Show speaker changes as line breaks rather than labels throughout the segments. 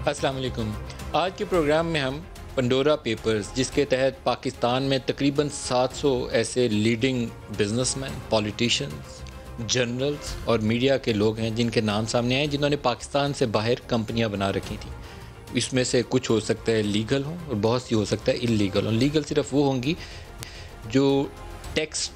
अस्सलाम वालेकुम। आज के प्रोग्राम में हम पंडोरा पेपर्स, जिसके तहत पाकिस्तान में तकरीबन 700 ऐसे लीडिंग बिजनेसमैन, पॉलिटिशियंस, जनरल्स और मीडिया के लोग हैं जिनके नाम सामने आए, जिन्होंने पाकिस्तान से बाहर कंपनियां बना रखी थी। इसमें से कुछ हो सकता है लीगल हों और बहुत सी हो सकता है इल्लीगल हों। लीगल सिर्फ वो होंगी जो टैक्स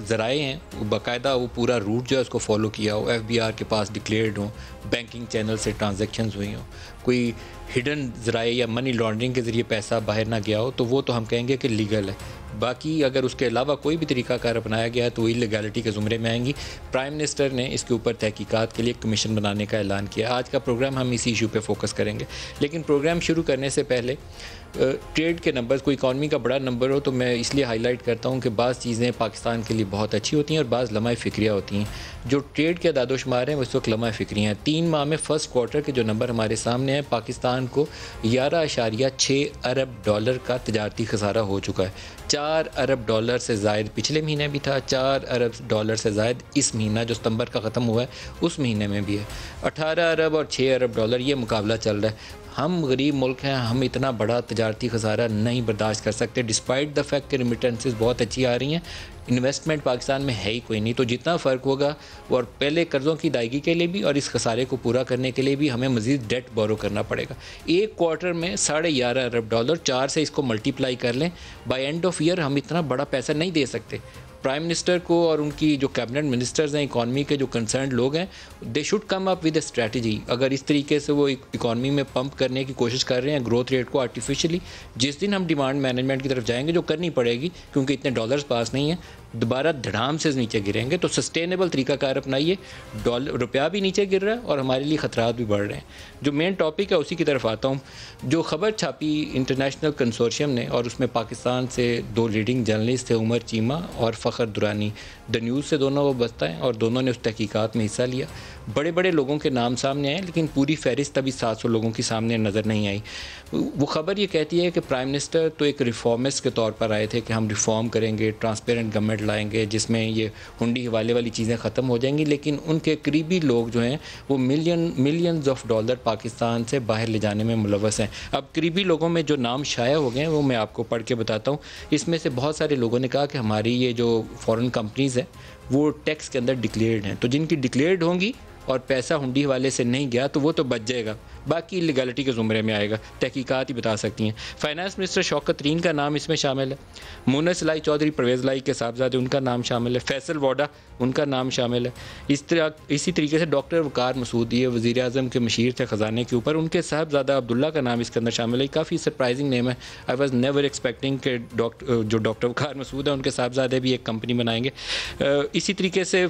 ज़राए हैं, वो बाकायदा वो पूरा रूट जो है उसको फॉलो किया हो, FBI के पास डिक्लेयर्ड हो, बैंकिंग चैनल से ट्रांजैक्शंस हुई हों, कोई हिडन ज़राए या मनी लॉन्ड्रिंग के ज़रिए पैसा बाहर ना गया हो, तो वो तो हम कहेंगे कि लीगल है। बाकी अगर उसके अलावा कोई भी तरीक़ाकार अपनाया गया है तो वो इलीगैलिटी के ज़ुमरे में आएंगी। प्राइम मिनिस्टर ने इसके ऊपर तहकीकात के लिए कमीशन बनाने का ऐलान किया। आज का प्रोग्राम हम इसी इशू पे फोकस करेंगे, लेकिन प्रोग्राम शुरू करने से पहले ट्रेड के नंबर्स, कोई इकॉनमी का बड़ा नंबर हो तो मैं इसलिए हाईलाइट करता हूँ कि बाज़ चीज़ें पाकिस्तान के लिए बहुत अच्छी होती हैं और बाज़ लम्हा फ़िक्रिया होती हैं। जो ट्रेड के अदादोशुमार हैं वो इस वक्त लम्हा फ़िक्रियाँ हैं। 3 माह में फ़र्स्ट क्वार्टर के जो नंबर हमारे सामने हैं, पाकिस्तान को 11.6 अरब डॉलर का तजारती खसारा हो चुका है। 4 अरब डॉलर से ज़ायद पिछले महीने भी था, 4 अरब डॉलर से ज़ायद इस महीना जो सितंबर का ख़त्म हुआ है उस महीने में भी है। 18 अरब और 6 अरब डॉलर ये मुकाबला चल रहा है। हम गरीब मुल्क हैं, हम इतना बड़ा तजारती खसारा नहीं बर्दाश्त कर सकते, डिस्पाइट द फैक्ट कि रिमिटेंसेस बहुत अच्छी आ रही हैं। इन्वेस्टमेंट पाकिस्तान में है ही कोई नहीं, तो जितना फ़र्क होगा और पहले कर्ज़ों की अदायगी के लिए भी और इस खसारे को पूरा करने के लिए भी हमें मज़ीद डेट बोरो करना पड़ेगा। एक क्वार्टर में 11.5 अरब डॉलर, 4 से इसको मल्टीप्लाई कर लें, बाय एंड ऑफ ईयर हम इतना बड़ा पैसा नहीं दे सकते। प्राइम मिनिस्टर को और उनकी जो कैबिनेट मिनिस्टर्स हैं, इकॉनमी के जो कंसर्न लोग हैं, they should come up with a strategy. अगर इस तरीके से वो इकॉनमी में पंप करने की कोशिश कर रहे हैं ग्रोथ रेट को आर्टिफिशियली, जिस दिन हम डिमांड मैनेजमेंट की तरफ जाएंगे, जो करनी पड़ेगी क्योंकि इतने डॉलर्स पास नहीं है, दोबारा धड़ाम से नीचे गिरेंगे। तो सस्टेनेबल तरीकाकार अपनाइए। रुपया भी नीचे गिर रहा है और हमारे लिए ख़तरात भी बढ़ रहे हैं। जो मेन टॉपिक है उसी की तरफ आता हूँ। जो ख़बर छापी इंटरनेशनल कंसोर्शियम ने और उसमें पाकिस्तान से 2 लीडिंग जर्नलिस्ट थे, उमर चीमा और फ़खर दुरानी, द न्यूज़ से दोनों वो बस्ता हैं और दोनों ने उस तहकीकात में हिस्सा लिया। बड़े बड़े लोगों के नाम सामने आए, लेकिन पूरी फहरिस्त अभी 700 लोगों की सामने नज़र नहीं आई। वो ख़बर ये कहती है कि प्राइम मिनिस्टर तो एक रिफॉर्मिस्ट के तौर पर आए थे कि हम रिफॉर्म करेंगे, ट्रांसपेरेंट गवर्नमेंट लाएंगे जिसमें ये हुंडी हवाले वाली चीज़ें ख़त्म हो जाएंगी, लेकिन उनके करीबी लोग जो हैं वो मिलियंस ऑफ डॉलर पाकिस्तान से बाहर ले जाने में मुलव्वस हैं। अब करीबी लोगों में जो नाम शाया हो गए हैं वो मैं आपको पढ़ के बताता हूँ। इसमें से बहुत सारे लोगों ने कहा कि हमारी ये जो फ़ॉरेन कंपनीज़ हैं वो टैक्स के अंदर डिक्लेयर्ड हैं, तो जिनकी डिक्लेयर्ड होंगी और पैसा हुंडी वाले से नहीं गया तो वो तो बच जाएगा, बाकी इलीगैलिटी के ज़ुमरे में आएगा। तहकीकात ही बता सकती हैं। फाइनेंस मिनिस्टर शौकत तरीन का नाम इसमें शामिल है, मुनस लाई चौधरी, परवेज़ लाई के साहबजादे, उनका नाम शामिल है, फैसल वोडा उनका नाम शामिल है। इसी तरीके से डॉक्टर वकार मसूद, ये वज़ीर आज़म के मशीर थे ख़जाने के ऊपर, उनके साहबजादा अब्दुल्ला का नाम इसके अंदर शामिल है। काफ़ी सरप्राइजिंग नेम है। आई वॉज नेवर एक्सपेक्टिंग कि डॉक्टर वकार मसूद है उनके साहबजादे भी एक कंपनी बनाएंगे। इसी तरीके से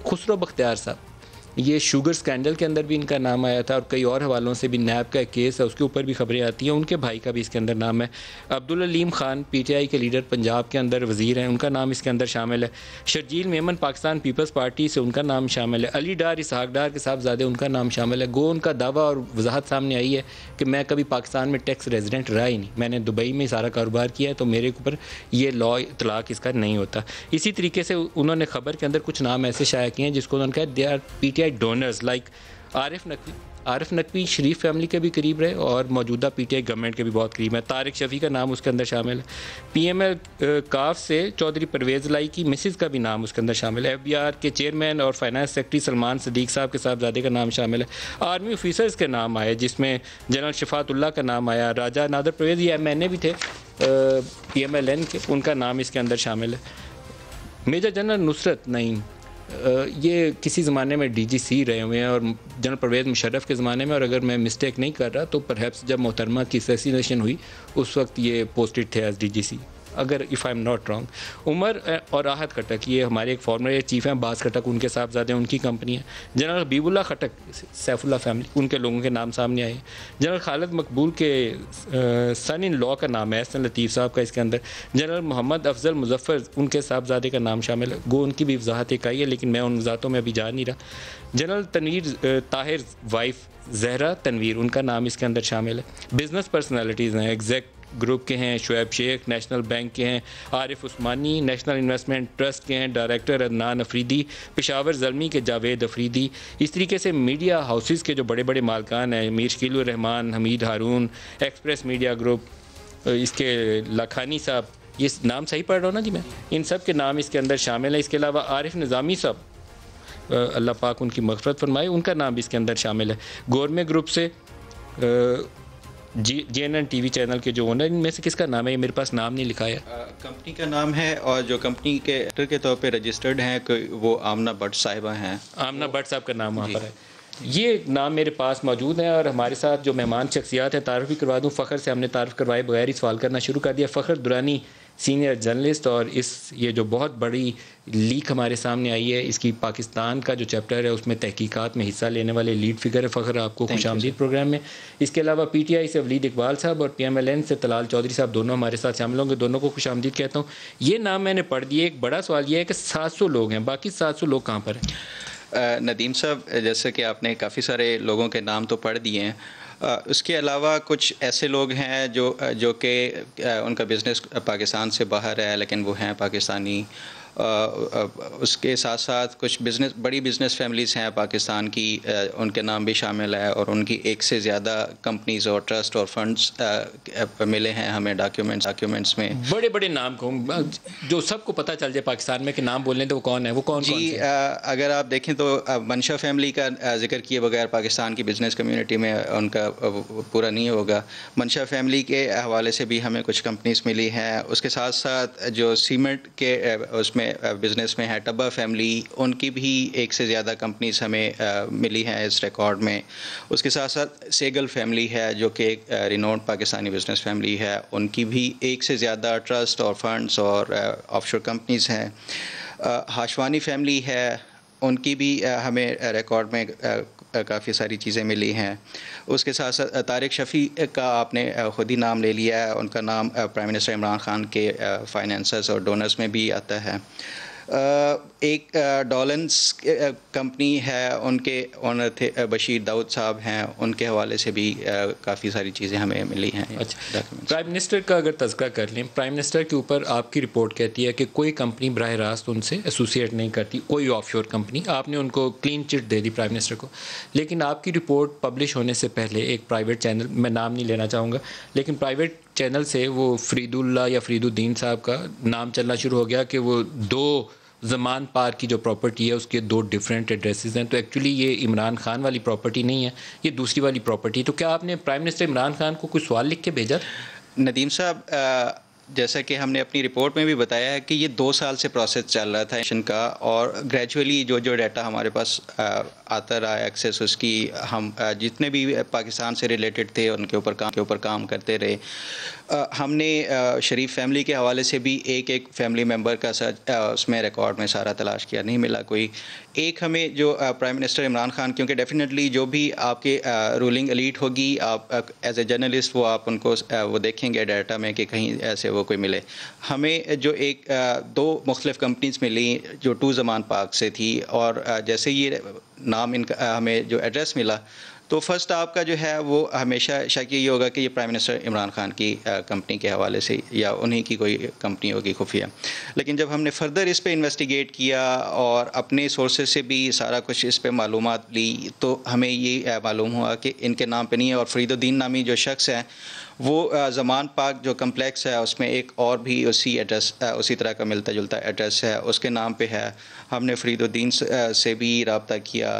खुसरो बख्तियार साहब, ये शुगर स्कैंडल के अंदर भी इनका नाम आया था और कई और हवालों से भी नैब का एक केस है उसके ऊपर भी खबरें आती हैं, उनके भाई का भी इसके अंदर नाम है। अब्दुल अलीम खान PTI के लीडर पंजाब के अंदर वज़ीर हैं, उनका नाम इसके अंदर शामिल है। शर्जील मेमन पाकिस्तान पीपल्स पार्टी से, उनका नाम शामिल है। अली डार इसहाक डार के साहबजादे, उनका नाम शामिल है। गो उनका दावा और वजाहत सामने आई है कि मैं कभी पाकिस्तान में टैक्स रेजिडेंट रहा ही नहीं, मैंने दुबई में सारा कारोबार किया है, तो मेरे ऊपर ये लॉ इतलाक़ इसका नहीं होता। इसी तरीके से उन्होंने खबर के अंदर कुछ नाम ऐसे शाया किए हैं जिसको उन्होंने कहा they are PTI donors, like Arif Naqvi Sharif family के भी करीब रहे और मौजूदा PTI गवर्नमेंट के भी बहुत करीब है। तारिक शफ़ी का नाम उसके अंदर शामिल है। PML काफ से चौधरी परवेज़ लाई की मिसिज़ का भी नाम उसके अंदर शामिल है। FBR के चेयरमैन और फाइनेंस सेक्रेटरी सलमान सदीक साहब के साहबजादे का नाम शामिल है। आर्मी ऑफिसर्स के नाम आए जिसमें जनरल शफातुल्लाह का नाम आया, राजा नादर परवेज़, ये MNA भी थे PMLN के, उनका नाम इसके अंदर शामिल है। मेजर जनरल नुसरत नईम, ये किसी ज़माने में DGC रहे हुए हैं और जनरल परवेज़ मुशर्रफ के ज़माने में, और अगर मैं मिस्टेक नहीं कर रहा तो परहैप्स जब मोहतरमा की असैसिनेशन हुई उस वक्त ये पोस्टेड थे एज DGC, अगर if I am not wrong. Umar और राहत खटक, ये हमारे एक फॉर्मर चीफ़ हैं, बास खटक उनके साहबजादे, उनकी कंपनी है। जनरल हबीबुल्ला खटक, सैफुल्ला फैमिली, उनके लोगों के नाम सामने आए। जनरल खालिद मकबूल के सन इन लॉ का नाम है एहसन लतीफ़ साहब का इसके अंदर। जनरल मोहम्मद अफजल मुजफ्फर, उनके साहबजादे का नाम शामिल है। गो उनकी भी वजाहत एक आई है लेकिन मैं उन वजाहतों में अभी जा नहीं रहा। जनरल तनवीर ताहिर वाइफ जहरा तनवीर, उनका नाम इसके अंदर शामिल है। बिज़नेस पर्सनैलिटीज़ हैं, ग्रुप के हैं शुएब शेख, नेशनल बैंक के हैं आरिफ उस्मानी, नेशनल इन्वेस्टमेंट ट्रस्ट के हैं डायरेक्टर अदनान अफरीदी, पेशावर ज़ल्मी के जावेद अफरीदी। इस तरीके से मीडिया हाउसेस के जो बड़े बड़े मालकान हैं, मीर शकीलुर रहमान, हमीद हारून, एक्सप्रेस मीडिया ग्रुप, इसके लखानी साहब, ये नाम सही पढ़ रहा हूँ ना जी मैं, इन सब के नाम इसके अंदर शामिल है। इसके अलावा आरिफ निज़ामी साहब, अल्लाह पाक उनकी मग़फ़िरत फरमाए, उनका नाम भी इसके अंदर शामिल है। गौरमे ग्रुप से JNN TV चैनल के जो ओनर, इनमें से किसका नाम है? ये मेरे पास नाम नहीं लिखा है।
कंपनी का नाम है और जो कंपनी के डायरेक्टर के तौर पे रजिस्टर्ड हैं वो आमना भट्ट साहिबा हैं।
आमना भट्ट साहब का नाम वहाँ पर है। ये नाम मेरे पास मौजूद है और हमारे साथ जो मेहमान शख्सियात हैं, तारुफ भी करवा दूँ। फ़खर से हमने तारुफ करवाए बगैर ही सवाल करना शुरू कर दिया। फ़खर दुरानी सीनियर जर्नलिस्ट, और ये जो बहुत बड़ी लीक हमारे सामने आई है, इसकी पाकिस्तान का जो चैप्टर है उसमें तहकीकात में हिस्सा लेने वाले लीड फिगर है। फ़खर, आपको खुशामदीद प्रोग्राम में। इसके अलावा PTI से वलीद इकबाल साहब और PMLN से तलाल चौधरी साहब दोनों हमारे साथ शामिल होंगे। दोनों को खुशामदीद कहता हूँ। ये नाम मैंने पढ़ दिए। एक बड़ा सवाल ये है कि 700 लोग हैं, बाकी 700 लोग कहाँ पर हैं?
नदीम साहब, जैसे कि आपने काफ़ी सारे लोगों के नाम तो पढ़ दिए हैं, उसके अलावा कुछ ऐसे लोग हैं जो कि उनका बिज़नेस पाकिस्तान से बाहर है लेकिन वो हैं पाकिस्तानी। उसके साथ साथ कुछ बड़ी बिज़नेस फैमिलीज़ हैं पाकिस्तान की, उनके नाम भी शामिल है और उनकी एक से ज़्यादा कंपनीज़ और ट्रस्ट और फंड्स मिले हैं हमें डॉक्यूमेंट्स में।
बड़े बड़े नाम को जो सबको पता चल जाए पाकिस्तान में कि नाम बोलने तो वो कौन है, वो कौन
जी? अगर आप देखें तो मंशा फैमिली का जिक्र किए बगैर पाकिस्तान की बिज़नेस कम्युनिटी में उनका पूरा नहीं होगा। मंशा फैमिली के हवाले से भी हमें कुछ कंपनीज मिली हैं। उसके साथ साथ जो सीमेंट के उसमें बिज़नेस में है टब्बा फैमिली, उनकी भी एक से ज़्यादा कंपनीज हमें मिली हैं इस रिकॉर्ड में। उसके साथ साथ सेगल फैमिली है जो कि एक रिनोन्ड पाकिस्तानी बिज़नेस फैमिली है, उनकी भी एक से ज़्यादा ट्रस्ट और फंड्स और ऑफशोर कंपनीज हैं। हाशवानी फैमिली है, उनकी भी हमें रिकॉर्ड में काफ़ी सारी चीज़ें मिली हैं। उसके साथ साथ तारिक शफ़ी का आपने ख़ुद ही नाम ले लिया है, उनका नाम प्राइम मिनिस्टर इमरान खान के फाइनेंसर्स और डोनर्स में भी आता है। एक डॉलेंस कंपनी है, उनके ओनर थे बशीर दाऊद साहब हैं, उनके हवाले से भी काफ़ी सारी चीज़ें हमें मिली हैं।
अच्छा, प्राइम मिनिस्टर का अगर तज़किरा कर लें, प्राइम मिनिस्टर के ऊपर आपकी रिपोर्ट कहती है कि कोई कंपनी बराह रास्त उनसे एसोसिएट नहीं करती, कोई ऑफशोर कंपनी। आपने उनको क्लीन चिट दे दी प्राइम मिनिस्टर को, लेकिन आपकी रिपोर्ट पब्लिश होने से पहले एक प्राइवेट चैनल, मैं नाम नहीं लेना चाहूँगा, लेकिन प्राइवेट चैनल से वो फरीदुल्ला या फरीदुद्दीन साहब का नाम चलना शुरू हो गया कि वो 2 ज़मान पार्क की जो प्रॉपर्टी है उसके 2 डिफरेंट एड्रेसेस हैं। तो एक्चुअली ये इमरान खान वाली प्रॉपर्टी नहीं है, ये दूसरी वाली प्रॉपर्टी। तो क्या आपने प्राइम मिनिस्टर इमरान खान को कुछ सवाल लिख के भेजा?
नदीम साहब, जैसा कि हमने अपनी रिपोर्ट में भी बताया है कि ये 2 साल से प्रोसेस चल रहा था एक्शन का, और ग्रेजुअली जो डाटा हमारे पास आता रहा एक्सेस उसकी, हम जितने भी पाकिस्तान से रिलेटेड थे उनके ऊपर काम करते रहे। हमने शरीफ फैमिली के हवाले से भी एक फैमिली मेम्बर का उसमें रिकॉर्ड में सारा तलाश किया, नहीं मिला कोई। एक हमें जो प्राइम मिनिस्टर इमरान खान, क्योंकि डेफिनेटली जो भी आपके रूलिंग एलीट होगी, आप एज ए जर्नलिस्ट वो उनको वो देखेंगे डाटा में कि कहीं ऐसे वो कोई मिले। हमें जो 2 मुख्तलिफ कंपनीज मिली जो 2 ज़मान पार्क से थी, और जैसे ये नाम इनका हमें जो एड्रेस मिला, तो फर्स्ट आपका जो है वो हमेशा शक ये होगा कि ये प्राइम मिनिस्टर इमरान खान की कंपनी के हवाले से या उन्हीं की कोई कंपनी होगी खुफिया। लेकिन जब हमने फर्दर इस पे इन्वेस्टिगेट किया और अपने सोर्सेज से भी सारा कुछ इस पे मालूमात ली, तो हमें ये मालूम हुआ कि इनके नाम पे नहीं है। और फरीदुद्दीन नामी जो शख्स है वो ज़मान पार्क जो कम्प्लेक्स है उसमें एक और भी उसी तरह का मिलता जुलता एड्रेस है, उसके नाम पे है। हमने फरीदुद्दीन से भी रब्ता किया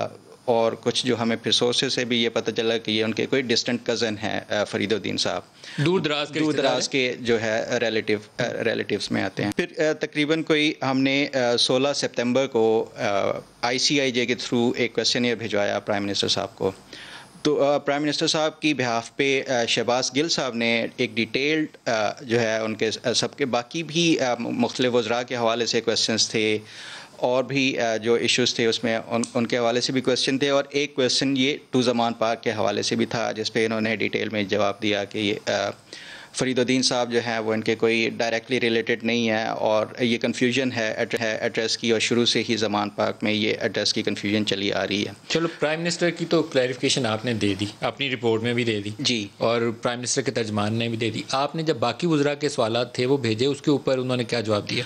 और कुछ जो हमें फिर सोर्सेज से भी ये पता चला कि ये उनके कोई डिस्टेंट कज़न है फरीदुद्दीन साहब, दूर दराज के जो है रिलेटिव्स में आते हैं। फिर तकरीबन कोई हमने 16 सितंबर को ICIJ के थ्रू एक क्वेश्चन भिजवाया प्राइम मिनिस्टर साहब को। तो प्राइम मिनिस्टर साहब की बिहाफ पे शहबाज गिल साहब ने एक डिटेल्ड जो है उनके सबके बाकी भी मुख्तलिफ वज़रा के हवाले से क्वेश्चंस थे, और भी जो इश्यूज़ थे उसमें उनके हवाले से भी क्वेश्चन थे, और एक क्वेश्चन ये 2 ज़मान पार्क के हवाले से भी था जिस पे इन्होंने डिटेल में जवाब दिया कि ये फरीदुद्दीन साहब जो हैं वो इनके कोई डायरेक्टली रिलेटेड नहीं है, और ये कन्फ्यूजन है एड्रेस की, और शुरू से ही ज़मान पार्क में ये एड्रेस की कन्फ्यूजन चली आ रही है।
चलो, प्राइम मिनिस्टर की तो क्लैरिफिकेशन आपने दे दी, अपनी रिपोर्ट में भी दे दी
जी,
और प्राइम मिनिस्टर के तर्जमान ने भी दे दी। आपने जब बाकी वज़रा के सवाल थे वो भेजे, उसके ऊपर उन्होंने क्या जवाब दिया?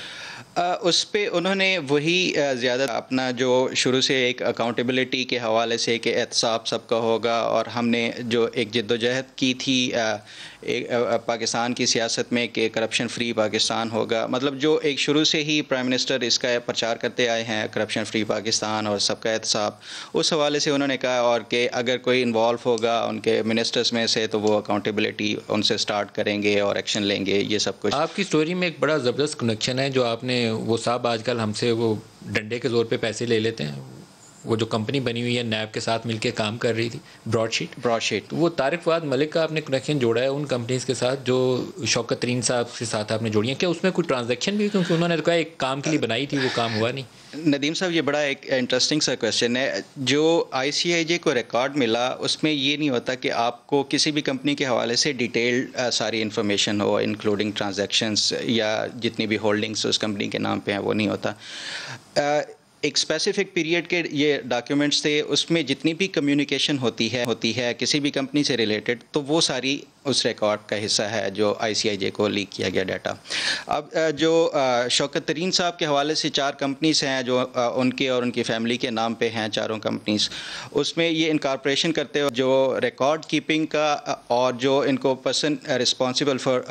उस पे उन्होंने वही ज़्यादा अपना जो शुरू से एक अकाउंटेबिलिटी के हवाले से कि एहतसाब सबका होगा, और हमने जो एक जद्दोजहद की थी पाकिस्तान की सियासत में कि करप्शन फ्री पाकिस्तान होगा, मतलब जो एक शुरू से ही प्राइम मिनिस्टर इसका प्रचार करते आए हैं, करप्शन फ्री पाकिस्तान और सबका एहतसाब, उस हवाले से उन्होंने कहा, और कि अगर कोई इन्वॉल्व होगा उनके मिनिस्टर्स में से तो वो अकाउंटेबिलिटी उनसे स्टार्ट करेंगे और एक्शन लेंगे, ये सब कुछ।
आपकी स्टोरी में एक बड़ा ज़बरदस्त कनेक्शन है, जो आपने वो साहब आजकल हमसे वो डंडे के ज़ोर पे पैसे ले लेते हैं, वो जो कंपनी बनी हुई है नैब के साथ मिलके काम कर रही थी, ब्रॉडशीट, वो तारिक फवाद मलिक का आपने कनेक्शन जोड़ा है उन कंपनीज के साथ जो शौकत तरीन साहब के साथ आपने जोड़ी है। क्या उसमें कोई ट्रांजैक्शन भी, क्योंकि उन्होंने तो कहा एक काम के लिए बनाई थी, वो काम हुआ नहीं?
नदीम साहब, ये बड़ा एक इंटरेस्टिंग सा क्वेश्चन है। जो ICIJ को रिकॉर्ड मिला उसमें ये नहीं होता कि आपको किसी भी कंपनी के हवाले से डिटेल्ड सारी इन्फॉर्मेशन हो, इंक्लूडिंग ट्रांजैक्शंस या जितनी भी होल्डिंग्स उस कंपनी के नाम पे हैं, वो नहीं होता। एक स्पेसिफिक पीरियड के ये डॉक्यूमेंट्स थे, उसमें जितनी भी कम्युनिकेशन होती है किसी भी कंपनी से रिलेटेड, तो वो सारी उस रिकॉर्ड का हिस्सा है जो ICIJ को लीक किया गया डाटा। अब जो शौकत तरीन साहब के हवाले से 4 कंपनीज हैं जो उनके और उनकी फैमिली के नाम पे हैं, चारों कंपनीज, उसमें ये इनकॉर्पोरेशन करते हो जो रिकॉर्ड कीपिंग का और जो इनको person responsible for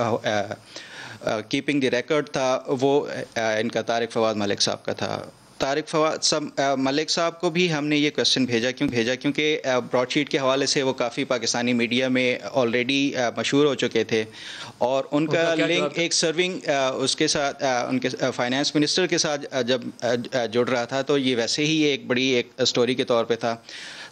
keeping the record था, वो इनका तारिक फवाद मलिक साहब का था। तारिक फवाद मलिक साहब को भी हमने ये क्वेश्चन क्योंकि ब्रॉडशीट के हवाले से वो काफ़ी पाकिस्तानी मीडिया में ऑलरेडी मशहूर हो चुके थे, और उनका लिंक एक सर्विंग उसके साथ उनके फाइनेंस मिनिस्टर के साथ जब जुड़ रहा था, तो ये वैसे ही एक बड़ी एक स्टोरी के तौर पे था।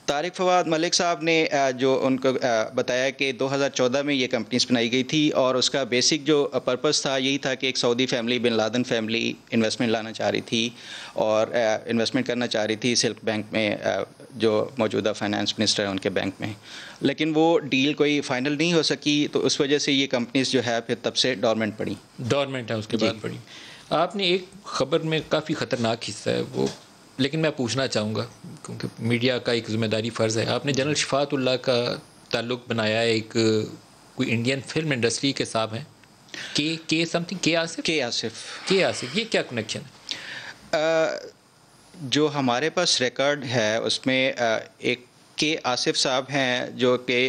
तारिक फवाद मलिक साहब ने जो उनको बताया कि 2014 में ये कंपनीज बनाई गई थी, और उसका बेसिक जो पर्पस था यही था कि एक Saudi family, bin Laden family investment लाना चाह रही थी और इन्वेस्टमेंट करना चाह रही थी सिल्क बैंक में, जो मौजूदा फाइनेंस मिनिस्टर है उनके बैंक में, लेकिन वो डील कोई फाइनल नहीं हो सकी, तो उस वजह से ये कंपनीज जो है फिर तब से डोरमेंट
है उसके बाद पड़ी। आपने एक खबर में काफ़ी ख़तरनाक हिस्सा है वो, लेकिन मैं पूछना चाहूँगा क्योंकि मीडिया का एक ज़िम्मेदारी फ़र्ज़ है। आपने जनरल शफ़ाअतुल्लाह का ताल्लुक़ बनाया है एक कोई इंडियन फिल्म इंडस्ट्री के साहब हैं, के आसिफ, ये क्या कनेक्शन है?
जो हमारे पास रिकॉर्ड है उसमें एक के आसिफ साहब हैं जो कि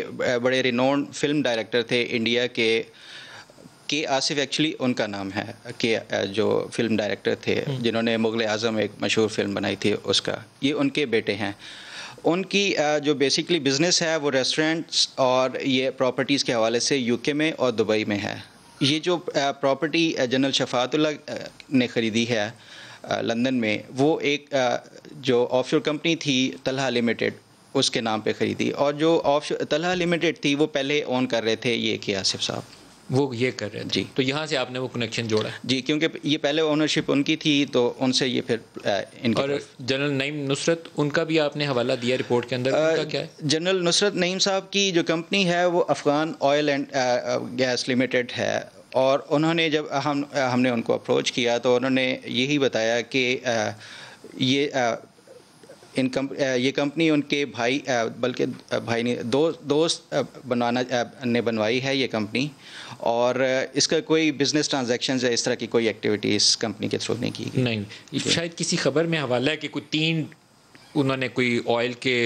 बड़े रिनोन्ड फिल्म डायरेक्टर थे इंडिया के आसिफ एक्चुअली उनका नाम है, कि जो फिल्म डायरेक्टर थे जिन्होंने मुग़ल आज़म एक मशहूर फिल्म बनाई थी, उसका ये उनके बेटे हैं। उनकी जो बेसिकली बिज़नेस है वो रेस्टोरेंट्स और ये प्रॉपर्टीज़ के हवाले से UK में और दुबई में है। ये जो प्रॉपर्टी जनरल शफ़ाअतुल्लाह ने ख़रीदी है लंदन में, वो एक जो ऑफशोर कंपनी थी तलहा लिमिटेड, उसके नाम पे ख़रीदी, और जो ऑफशोर तलहा लिमिटेड थी वो पहले ओन कर रहे थे ये के आसिफ साहब,
वो ये कर रहे थे
जी।
तो यहाँ से आपने वो कनेक्शन जोड़ा
जी, क्योंकि ये पहले ओनरशिप उनकी थी, तो उनसे ये फिर इनके। और
जनरल नईम नुसरत, उनका भी आपने हवाला दिया रिपोर्ट के अंदर, उनका क्या है?
जनरल नुसरत नईम साहब की जो कंपनी है वो Afghan oil and gas limited है, और उन्होंने जब हमने उनको अप्रोच किया तो उन्होंने यही बताया कि ये कंपनी उनके भाई, बल्कि भाई नहीं, दोस्त बनवाई है ये कंपनी, और इसका कोई बिजनेस ट्रांजैक्शंस या इस तरह की कोई एक्टिविटी इस कंपनी के थ्रू नहीं की गई।
नहीं, शायद किसी खबर में हवाला है कि कोई 3 उन्होंने कोई ऑयल के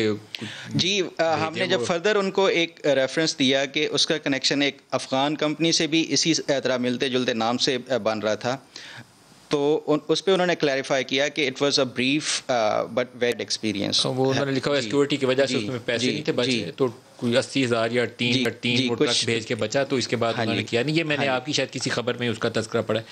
जी, हमने जब फर्दर उनको एक रेफरेंस दिया कि उसका कनेक्शन एक अफ़गान कंपनी से भी इसी तरह मिलते जुलते नाम से बन रहा था, तो उस पर उन्होंने क्लैरिफाई किया कि it was a brief but weird experience.
वो उन्होंने लिखा हुआ सिक्योरिटी की वजह से उसमें पैसे नहीं थे बचे, तो कोई 80,000 या 3 ट्रक भेज के बचा, तो इसके बाद उन्होंने किया नहीं। ये मैंने आपकी शायद किसी खबर में उसका तज़किरा पढ़ा है।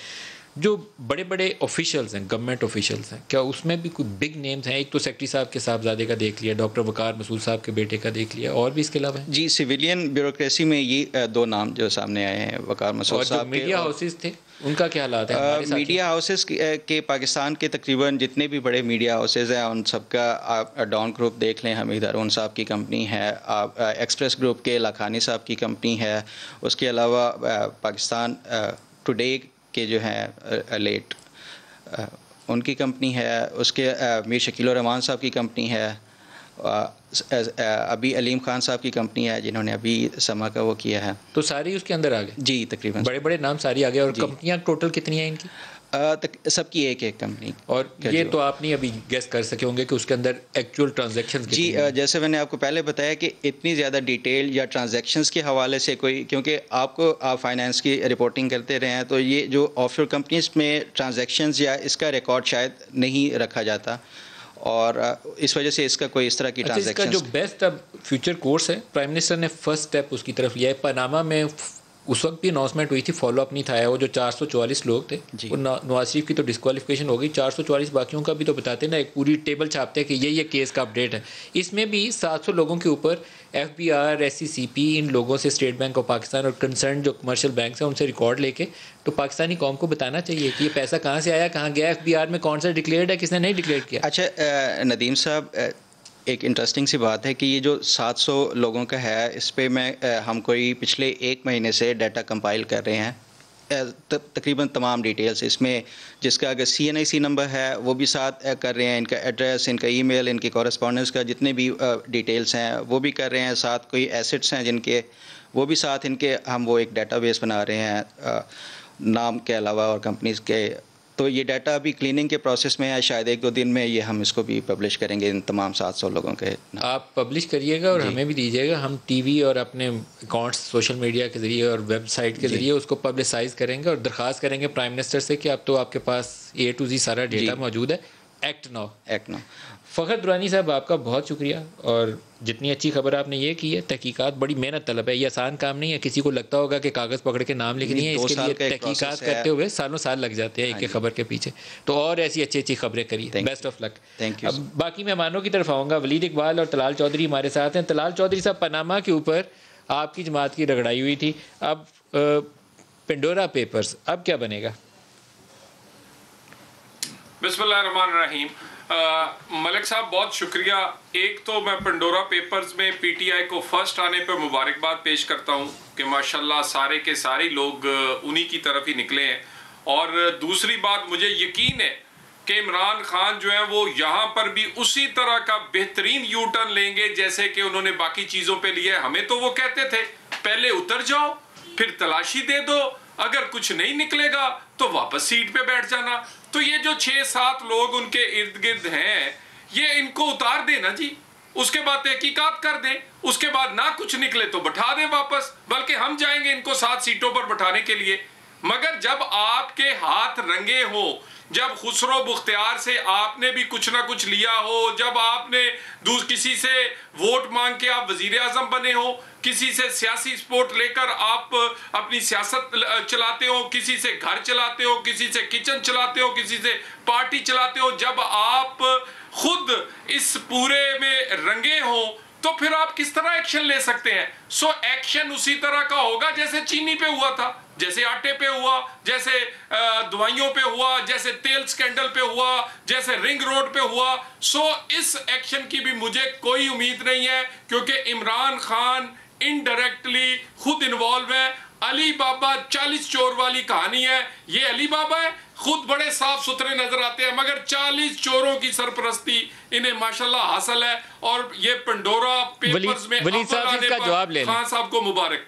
जो बड़े बड़े ऑफिशियल्स हैं, गवर्नमेंट ऑफिशियल्स हैं, क्या उसमें भी कोई बिग नेम्स हैं? एक तो सेक्रेटरी साहब के साहबजादे का देख लिया, डॉक्टर वकार मसूद साहब के बेटे का देख लिया, और भी इसके अलावा है?
जी, सिविलियन ब्यूरोक्रेसी में ये दो नाम जो सामने आए हैं, वकार मसूद साहब के।
मीडिया हाउसेस थे, उनका क्या हालात है?
मीडिया हाउसेस के पाकिस्तान के तकरीबन जितने भी बड़े मीडिया हाउसेस हैं उन सबका आप डॉन ग्रुप देख लें, हमीद हारून साहब की कंपनी है, आप एक्सप्रेस ग्रुप के लाखानी साहब की कंपनी है, उसके अलावा पाकिस्तान टुडे के जो हैं लेट उनकी कंपनी है, उसके मीर शकील रहमान साहब की कंपनी है, अभी अलीम खान साहब की कंपनी है जिन्होंने अभी समा का वो किया है।
तो सारी उसके अंदर आ गए?
जी, तकरीबन
बड़े बड़े नाम सारी आ गए। और कंपनियां टोटल कितनी हैं इनकी?
सबकी एक एक कंपनी।
और ये तो आप नहीं अभी गेस कर सके होंगे कि उसके अंदर एक्चुअल ट्रांजैक्शंस कितनी हैं?
जैसे मैंने आपको पहले बताया कि इतनी ज़्यादा डिटेल या ट्रांजैक्शंस के हवाले से कोई, क्योंकि आप फाइनेंस की रिपोर्टिंग करते रहे हैं, तो ये जो ऑफशोर कंपनीज में ट्रांजैक्शंस या इसका रिकॉर्ड शायद नहीं रखा जाता, और इस वजह से इसका कोई इस तरह की ट्रांजैक्शन।
इसका जो बेस्ट अब फ्यूचर कोर्स है, प्राइम मिनिस्टर ने फर्स्ट स्टेप उसकी तरफ लिया है। पनामा में उस वक्त भी अनाउंसमेंट हुई थी, फॉलो अप नहीं था। वो जो 444 लोग थे, वो नवाज शरीफ की तो डिस्क्वालिफिकेशन हो गई, 444 बाकियों का भी तो बताते ना, एक पूरी टेबल छापते हैं कि ये केस का अपडेट है। इसमें भी 700 लोगों के ऊपर FBI, SCCP, इन लोगों से, स्टेट बैंक ऑफ पाकिस्तान और कंसर्न जो कमर्शियल बैंक हैं उनसे रिकॉर्ड लेके तो पाकिस्तानी कौम को बताना चाहिए कि ये पैसा कहाँ से आया, कहाँ गया, FBR में कौन सा डिक्लेयर्ड है, किसने नहीं डिक्लेयर किया।
अच्छा नदीम साहब, एक इंटरेस्टिंग सी बात है कि ये जो 700 लोगों का है, इस पे हम कोई पिछले 1 महीने से डाटा कंपाइल कर रहे हैं, तकरीबन तमाम डिटेल्स इसमें, जिसका अगर CNIC नंबर है वो भी साथ कर रहे हैं, इनका एड्रेस, इनका ईमेल, इनके कॉरेस्पॉन्डेंस का जितने भी डिटेल्स हैं वो भी कर रहे हैं, साथ कोई एसेट्स हैं जिनके वो भी साथ इनके हम वो एक डेटाबेस बना रहे हैं नाम के अलावा और कंपनीज के। तो ये डाटा अभी क्लीनिंग के प्रोसेस में है, शायद 1-2 दिन में ये हम इसको भी पब्लिश करेंगे, इन तमाम 700 लोगों के।
आप पब्लिश करिएगा और हमें भी दीजिएगा, हम टीवी और अपने अकाउंट्स सोशल मीडिया के ज़रिए और वेबसाइट के ज़रिए उसको पब्लिसाइज करेंगे और दरख्वास्त करेंगे प्राइम मिनिस्टर से कि अब तो आपके पास A to Z सारा डेटा मौजूद है, एक्ट नाउ। फ़खर दुरानी साहब, आपका बहुत शुक्रिया, और जितनी अच्छी खबर आपने ये की है, तहकीकात बड़ी मेहनत तलब है, ये आसान काम नहीं है। किसी को लगता होगा कि कागज़ पकड़ के नाम लिखनी है, इसके लिए तहकीकात करते हुए सालों साल लग जाते हैं एक खबर के पीछे। तो और ऐसी अच्छी अच्छी खबरें करिए, best of luck.
Thank you.
अब बाकी मेहमानों की तरफ आऊँगा। वलीद इकबाल और तलाल चौधरी हमारे साथ हैं। तलाल चौधरी साहब, पनामा के ऊपर आपकी जमात की रगड़ाई हुई थी, अब पेंडोरा पेपर्स, अब क्या बनेगा?
बिस्मिल्लाहिर्रहमानिर्रहीम। मलिक साहब, बहुत शुक्रिया। एक तो मैं पेंडोरा पेपर्स में PTI को फर्स्ट आने पर मुबारकबाद पेश करता हूँ कि माशाल्लाह सारे के सारे लोग उन्हीं की तरफ ही निकले हैं, और दूसरी बात, मुझे यकीन है कि इमरान खान जो है वो यहाँ पर भी उसी तरह का बेहतरीन यू टर्न लेंगे जैसे कि उन्होंने बाकी चीज़ों पे लिया है। हमें तो वो कहते थे पहले उतर जाओ, फिर तलाशी दे दो, अगर कुछ नहीं निकलेगा तो वापस सीट पे बैठ जाना। तो ये जो 6-7 लोग उनके इर्द गिर्द हैं, ये इनको उतार देना जी, उसके बाद तहकीकात कर दें, उसके बाद ना कुछ निकले तो बैठा दें वापस, बल्कि हम जाएंगे इनको 7 सीटों पर बैठाने के लिए। मगर जब आपके हाथ रंगे हो, जब खुसरो बुख्तियार से आपने भी कुछ ना कुछ लिया हो, जब आपने किसी से वोट मांग के आप वजीर आजम बने हो, किसी से सियासी सपोर्ट लेकर आप अपनी सियासत चलाते हो, किसी से घर चलाते हो, किसी से किचन चलाते हो, किसी से पार्टी चलाते हो, जब आप खुद इस पूरे में रंगे हो तो फिर आप किस तरह एक्शन ले सकते हैं? सो एक्शन उसी तरह का होगा जैसे चीनी पे हुआ था, जैसे आटे पे हुआ, जैसे दवाइयों पे हुआ, जैसे तेल स्कैंडल पे हुआ, जैसे रिंग रोड पे हुआ। सो इस एक्शन की भी मुझे कोई उम्मीद नहीं है, क्योंकि इमरान खान इनडायरेक्टली खुद इन्वॉल्व है। अली बाबा 40 चोर वाली कहानी है, ये अली बाबा है, खुद बड़े साफ सुथरे नजर आते हैं, मगर 40 चोरों की सरपरस्ती इन्हें माशाल्लाह हासिल है। और ये पेंडोरा पेपर्स में
वलीद साहब इसका जवाब ले लें।
खान साहब को मुबारक।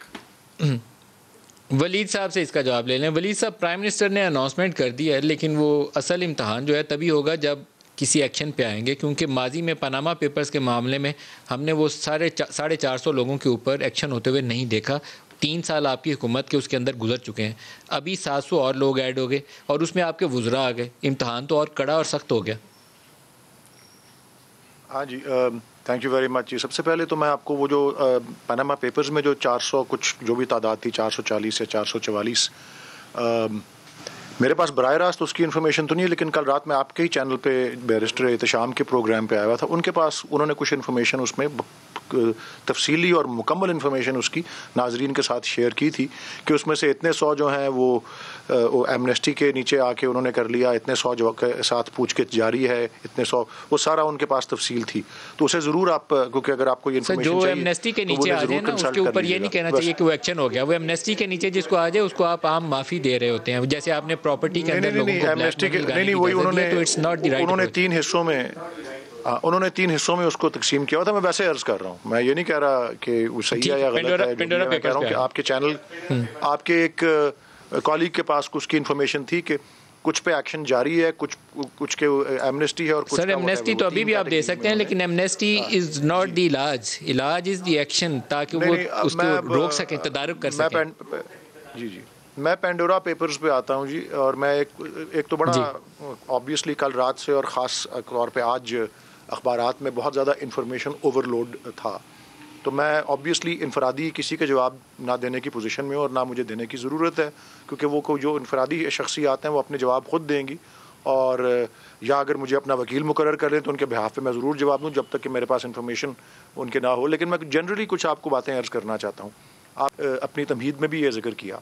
वलीद साहब से इसका जवाब ले लें। वलीद साहब, प्राइम मिनिस्टर ने अनाउंसमेंट कर दिया है, लेकिन वो असल इम्तहान जो है तभी होगा जब किसी एक्शन पे आएंगे, क्योंकि माजी में पनामा पेपर्स के मामले में हमने वो 450 लोगों के ऊपर एक्शन होते हुए नहीं देखा। 3 साल आपकी हुकूमत के उसके अंदर गुजर चुके हैं, अभी 700 और लोग ऐड हो गए और उसमें आपके वुज़रा आ गए, इम्तहान तो और कड़ा और सख्त हो गया।
हाँ जी, थैंक यू वेरी मच जी। सबसे पहले तो मैं आपको वो जो पनामा पेपर्स में जो 400 कुछ जो भी तादाद थी, 440 या 444, मेरे पास बराह रास्त उसकी इन्फॉर्मेशन तो नहीं है, लेकिन कल रात में आपके ही चैनल पे बैरिस्टर एहतशाम के प्रोग्राम पे आया हुआ था, उनके पास उन्होंने कुछ इन्फॉर्मेशन उसमें तफसीली और मुकम्मल इन्फॉर्मेशन उसकी नाजरीन के साथ शेयर की थी कि उसमें से इतने 100 जो हैं वो एमनेस्टी के नीचे आके उन्होंने कर लिया, इतने 100 जो के साथ पूछगिछ जारी है, इतने 100, वो सारा उनके पास तफसील थी। तो उसे ज़रूर आप, क्योंकि अगर आपको ये इन्फॉर्मेशन
जो
चाहिए
एमनेस्टी के नीचे आ जाए ना, उसके ऊपर ये नहीं कहना चाहिए कि वो एक्शन हो गया। वो एमनेस्टी के नीचे जिसको आ जाए उसको आप आम माफ़ी दे रहे होते हैं, जैसे आपने प्रॉपर्टी के अंदर लोगों को
एमनेस्टी के नहीं वही उन्होंने 3 हिस्सों में उन्होंने 3 हिस्सों में उसको तकसीम किया था। मैं वैसे अर्ज कर रहा हूँ, मैं ये नहीं कह रहा कि वो सही है या गलत है, मैं कह रहा हूँ कि आपके चैनल, आपके एक कॉलीग के पास उसकी इन्फॉर्मेशन थी कि कुछ पे एक्शन जारी है, कुछ के एमनेस्टी है और कुछ
सर एमनेस्टी तो अभी भी आप दे सकते हैं, लेकिन एमनेस्टी इज नॉट द इलाज, इलाज इज द एक्शन, ताकि वो उसको रोक सकें, तदारुक कर सकें।
जी मैं पेंडोरा पेपर्स पे आता हूँ जी, और मैं एक तो बड़ा ऑब्वियसली कल रात से और ख़ास तौर पे आज अखबारात में बहुत ज़्यादा इंफॉर्मेशन ओवरलोड था, तो मैं ऑब्वियसली इनफरादी किसी के जवाब ना देने की पोजीशन में और ना मुझे देने की ज़रूरत है, क्योंकि वो जो इनफरादी शख्सियात हैं वो अपने जवाब खुद देंगी, और या अगर मुझे अपना वकील मुकर्रर कर लें तो उनके बिहाफ पे मैं ज़रूर जवाब दूँ, जब तक कि मेरे पास इन्फॉर्मेशन उनके ना हो। लेकिन मैं जनरली कुछ आपको बातें अर्ज़ करना चाहता हूँ। आप अपनी तमहीद में भी ये जिक्र किया,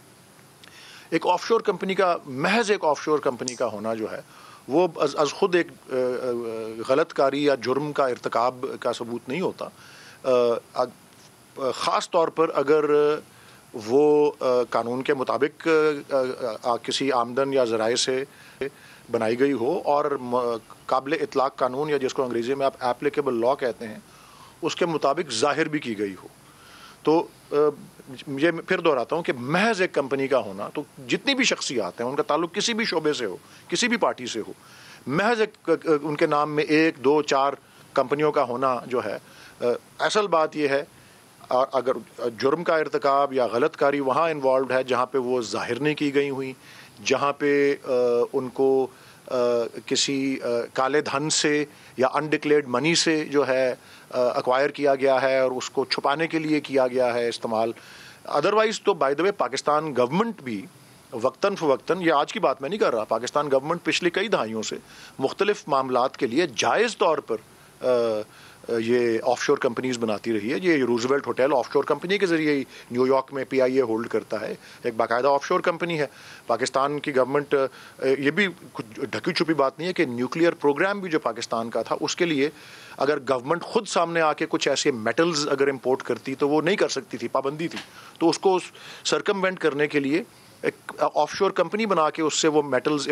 एक ऑफशोर कंपनी का, महज एक ऑफशोर कंपनी का होना जो है वो अज़ ख़ुद एक गलत कारी या जुर्म का इर्तिकाब का सबूत नहीं होता। ख़ास तौर पर अगर वो कानून के मुताबिक किसी आमदन या ज़राए से बनाई गई हो और काबिल इतलाक़ कानून, या जिसको अंग्रेज़ी में आप एप्लीकेबल लॉ कहते हैं, उसके मुताबिक ज़ाहिर भी की गई हो। तो ये फिर दोहराता हूँ कि महज एक कंपनी का होना, तो जितनी भी शख्सियात हैं उनका ताल्लुक किसी भी शोबे से हो, किसी भी पार्टी से हो, महज एक उनके नाम में 1, 2, 4 कंपनियों का होना जो है, असल बात यह है अगर जुर्म का इर्तिकाब या गलत कारी वहाँ इन्वॉल्व है जहाँ पे वो ज़ाहिर नहीं की गई हुई, जहाँ पे उनको किसी काले धन से या अनडिक्लेयर्ड मनी से जो है एक्वायर किया गया है और उसको छुपाने के लिए किया गया है इस्तेमाल। अदरवाइज़ तो by the way Pakistan government भी वक्तन फ़वक्तन, ये आज की बात मैं नहीं कर रहा, पाकिस्तान गवर्नमेंट पिछली कई दहाइयों से मुख्तलिफ मामलात के लिए जायज़ तौर पर ये ऑफशोर कंपनीज बनाती रही है। ये रूजवेल्ट होटल ऑफशोर कंपनी के ज़रिए ही न्यूयॉर्क में PIA होल्ड करता है, एक बाकायदा ऑफशोर कंपनी है। पाकिस्तान की गवर्नमेंट, ये भी कुछ ढकी छुपी बात नहीं है कि न्यूक्लियर प्रोग्राम भी जो पाकिस्तान का था उसके लिए अगर गवर्नमेंट खुद सामने आके कुछ ऐसे मेटल्स अगर इंपोर्ट करती तो वो नहीं कर सकती थी, पाबंदी थी, तो उसको सर्कमवेंट करने के लिए एक ऑफशोर कंपनी बना के उससे वो मेटल्स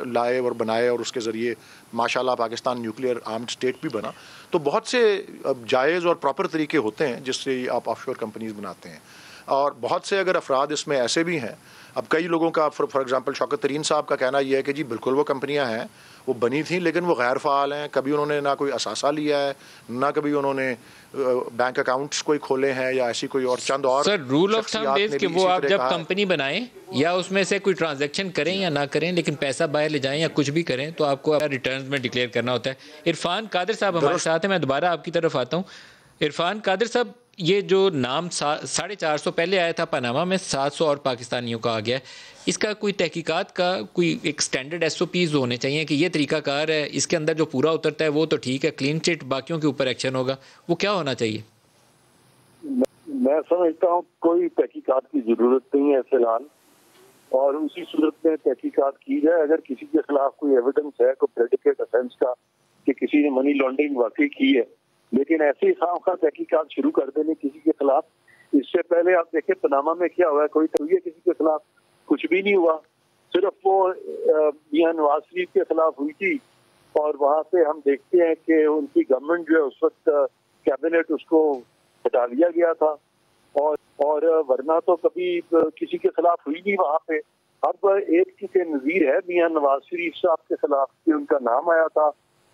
लाए और बनाए और उसके ज़रिए माशाल्लाह पाकिस्तान न्यूक्लियर आर्म्ड स्टेट भी बना। तो बहुत से जायज़ और प्रॉपर तरीके होते हैं जिससे आप ऑफशोर कंपनीज बनाते हैं, और बहुत से अगर अफराद इसमें ऐसे भी हैं। अब कई लोगों का फॉर एग्जांपल शौकत तरीन साहब का कहना यह है कि जी बिल्कुल वो कंपनियां हैं, वो बनी थी लेकिन वो गैर फ़ाल हैं, कभी उन्होंने ना कोई असासा लिया है, ना कभी उन्होंने बैंक अकाउंट्स कोई खोले हैं या ऐसी कोई और चंद और।
Sir rule of thumb is कि वो आप जब कंपनी बनाएं या उसमें से कोई ट्रांजैक्शन करें या ना करें, लेकिन पैसा बाहर ले जाएं या कुछ भी करें तो आपको रिटर्न्स में डिक्लेयर करना होता है। इरफान कादिर साहब हमारे साथ हैं, मैं दोबारा आपकी तरफ आता हूँ। इरफान कादिर साहब, ये जो नाम 450 पहले आया था पनामा में, 700 और पाकिस्तानियों का आ गया, इसका कोई तहकीकात का कोई एक स्टैंडर्ड SOPs होने चाहिए कि ये तरीकाकार है, इसके अंदर जो पूरा उतरता है वो तो ठीक है, क्लीन चिट, बाकियों के ऊपर एक्शन होगा, वो क्या होना चाहिए?
मैं समझता हूँ कोई तहकीकात की ज़रूरत नहीं है फिलहाल, और उसी सूरत में तहकीकात की जाए। अगर किसी के खिलाफ कोई एविडेंस है, कोई प्रेडिकेट ऑफेंस का कि किसी ने मनी लॉन्ड्रिंग वाकई की है, लेकिन ऐसे ही खामखा तहकीकात शुरू कर देने किसी के खिलाफ। इससे पहले आप देखें पनामा में क्या हुआ, कोई तवीयत किसी के खिलाफ कुछ भी नहीं हुआ, सिर्फ वो मियां नवाज शरीफ के खिलाफ हुई थी, और वहाँ से हम देखते हैं कि उनकी गवर्नमेंट जो है उस वक्त कैबिनेट उसको हटा दिया गया था, और वरना तो कभी किसी के खिलाफ हुई नहीं वहाँ पे। अब एक के नज़ीर है मियां नवाज शरीफ साहब के खिलाफ कि उनका नाम आया था,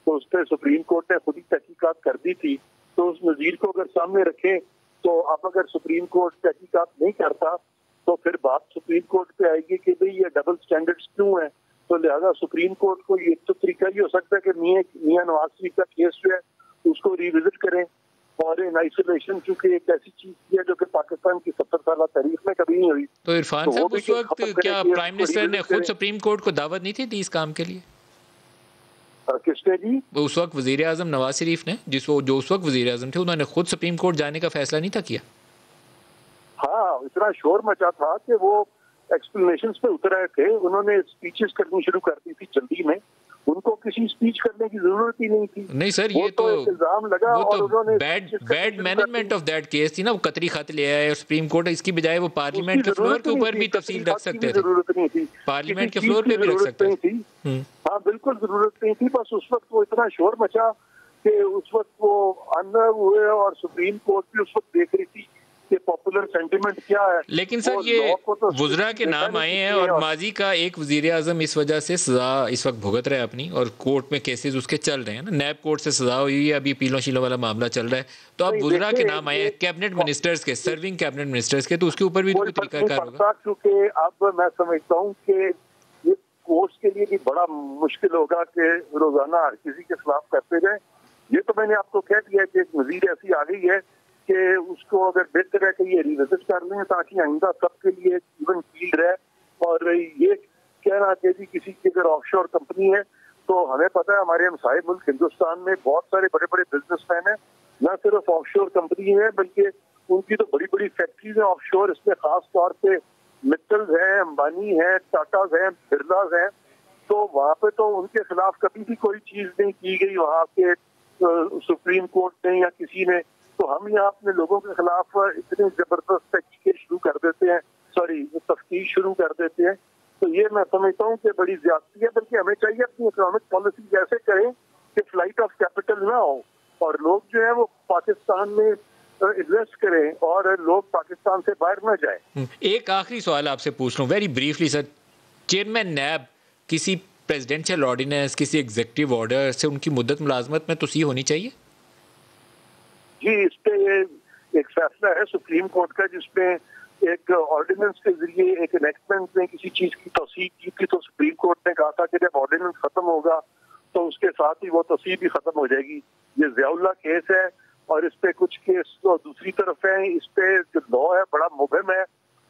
तो उस पर सुप्रीम कोर्ट ने खुद ही तहकीकात कर दी थी। तो उस नज़ीर को अगर सामने रखें, तो अब अगर सुप्रीम कोर्ट तहकीकात नहीं करता तो फिर बात सुप्रीम कोर्ट पे आएगी कि भाई ये डबल स्टैंडर्ड्स क्यों है। तो लिहाजा सुप्रीम कोर्ट को ये तो तरीका ही हो सकता है कि मियां नवाज शरीफ का केस जो है उसको रिविजिट करें और इन आइसोलेशन, चूंकि एक ऐसी चीज है जो कि पाकिस्तान की 70 साल तारीख में कभी नहीं हुई।
तो इरफान साहब उस वक्त क्या प्राइम मिनिस्टर ने खुद सुप्रीम कोर्ट को दावत नहीं थी दी इस काम के लिए?
किसने जी?
उस वक्त वजीर आजम नवाज शरीफ ने, जो उस वक्त वजीर आजम थे, उन्होंने खुद सुप्रीम कोर्ट जाने का फैसला नहीं था किया?
हाँ, इतना शोर मचा था कि वो एक्सप्लेनेशंस पे उतर आए थे, उन्होंने स्पीचेस करनी शुरू कर दी थी जल्दी में, उनको किसी स्पीच करने की जरूरत ही नहीं थी।
नहीं सर, ये तो
इल्जाम लगा और उन्होंने
bad management of that case थी ना। वो कतरी खत ले आए सुप्रीम कोर्ट, इसकी बजाय वो पार्लियामेंट के फ्लोर के ऊपर भी तफसील रख सकते थे।
जरूरत नहीं थी,
पार्लियामेंट के फ्लोर पे भी रख सकते थे।
हाँ बिल्कुल जरूरत नहीं थी, बस उस वक्त वो इतना शोर मचा कि उस वक्त वो अनर्व हुए और सुप्रीम कोर्ट भी उस वक्त देख रही थी कि पॉपुलर सेंटिमेंट क्या है।
लेकिन सर ये वुज़रा के नाम आए हैं और माजी का एक वजीर आजम इस वजह से सजा इस वक्त भुगत रहा है अपनी, और कोर्ट में केसेस उसके चल रहे हैं ना, नैब कोर्ट से सजा हुई है, अभी पीलों शीलों वाला मामला चल रहा है। तो अब वुज़रा के नाम आए हैं कैबिनेट मिनिस्टर्स के, सर्विंग कैबिनेट मिनिस्टर्स के, तो उसके ऊपर भी कोई तरीका होगा?
क्योंकि अब मैं समझता हूँ कि ये कोर्ट्स के लिए भी बड़ा मुश्किल होगा कि रोजाना हर किसी के खिलाफ करते जाए। ये तो मैंने आपको कह दिया कि एक वजीर ऐसी आ गई है कि उसको अगर बेहतर है कि ये रिविजिट कर लें ताकि आइंदा सबके लिए इवन फील्ड रहे। और ये कहना कि जी किसी की अगर ऑफशोर कंपनी है, तो हमें पता है हमारे हमसाए मुल्क हिंदुस्तान में बहुत सारे बड़े बड़े बिजनेसमैन हैं, न सिर्फ ऑफशोर कंपनी है बल्कि उनकी तो बड़ी बड़ी फैक्ट्रीज हैं ऑफशोर। इसमें खास तौर पे मित्तल्स हैं, अंबानी हैं, टाटाज हैं, बिरलाज हैं। तो वहाँ पे तो उनके खिलाफ कभी भी कोई चीज नहीं की गई वहाँ के सुप्रीम कोर्ट ने या किसी ने। तो हम यहाँ अपने लोगों के खिलाफ इतने जबरदस्त तहकीकें शुरू कर देते हैं, तफ्तीश शुरू कर देते हैं। तो ये मैं समझता हूँ कि बड़ी ज्यादती है, बल्कि हमें चाहिए अपनी इकोनॉमिक पॉलिसी ऐसे करें कि फ्लाइट ऑफ कैपिटल ना हो और लोग जो है वो पाकिस्तान में इन्वेस्ट करें और लोग पाकिस्तान से बाहर न जाए।
एक आखिरी सवाल आपसे पूछ लूँ वेरी ब्रीफली सर, चेयरमैन नैब किसी प्रेसिडेंशियल ऑर्डिनेंस, किसी एग्जीक्यूटिव ऑर्डर से उनकी मुद्दत मुलाजमत में तोसी होनी चाहिए?
जी, इस पे एक फैसला है सुप्रीम कोर्ट का जिसमें एक ऑर्डिनेंस के जरिए एक एनेक्टमेंट में किसी चीज की तौसीक की थी, तो सुप्रीम कोर्ट ने कहा था कि जब ऑर्डिनेंस खत्म होगा तो उसके साथ ही वो तौसीक भी खत्म हो जाएगी। ये ज़ियाउल्लाह केस है और इस पे कुछ केस तो दूसरी तरफ है। इस पे जो लॉ है बड़ा मुबहम है,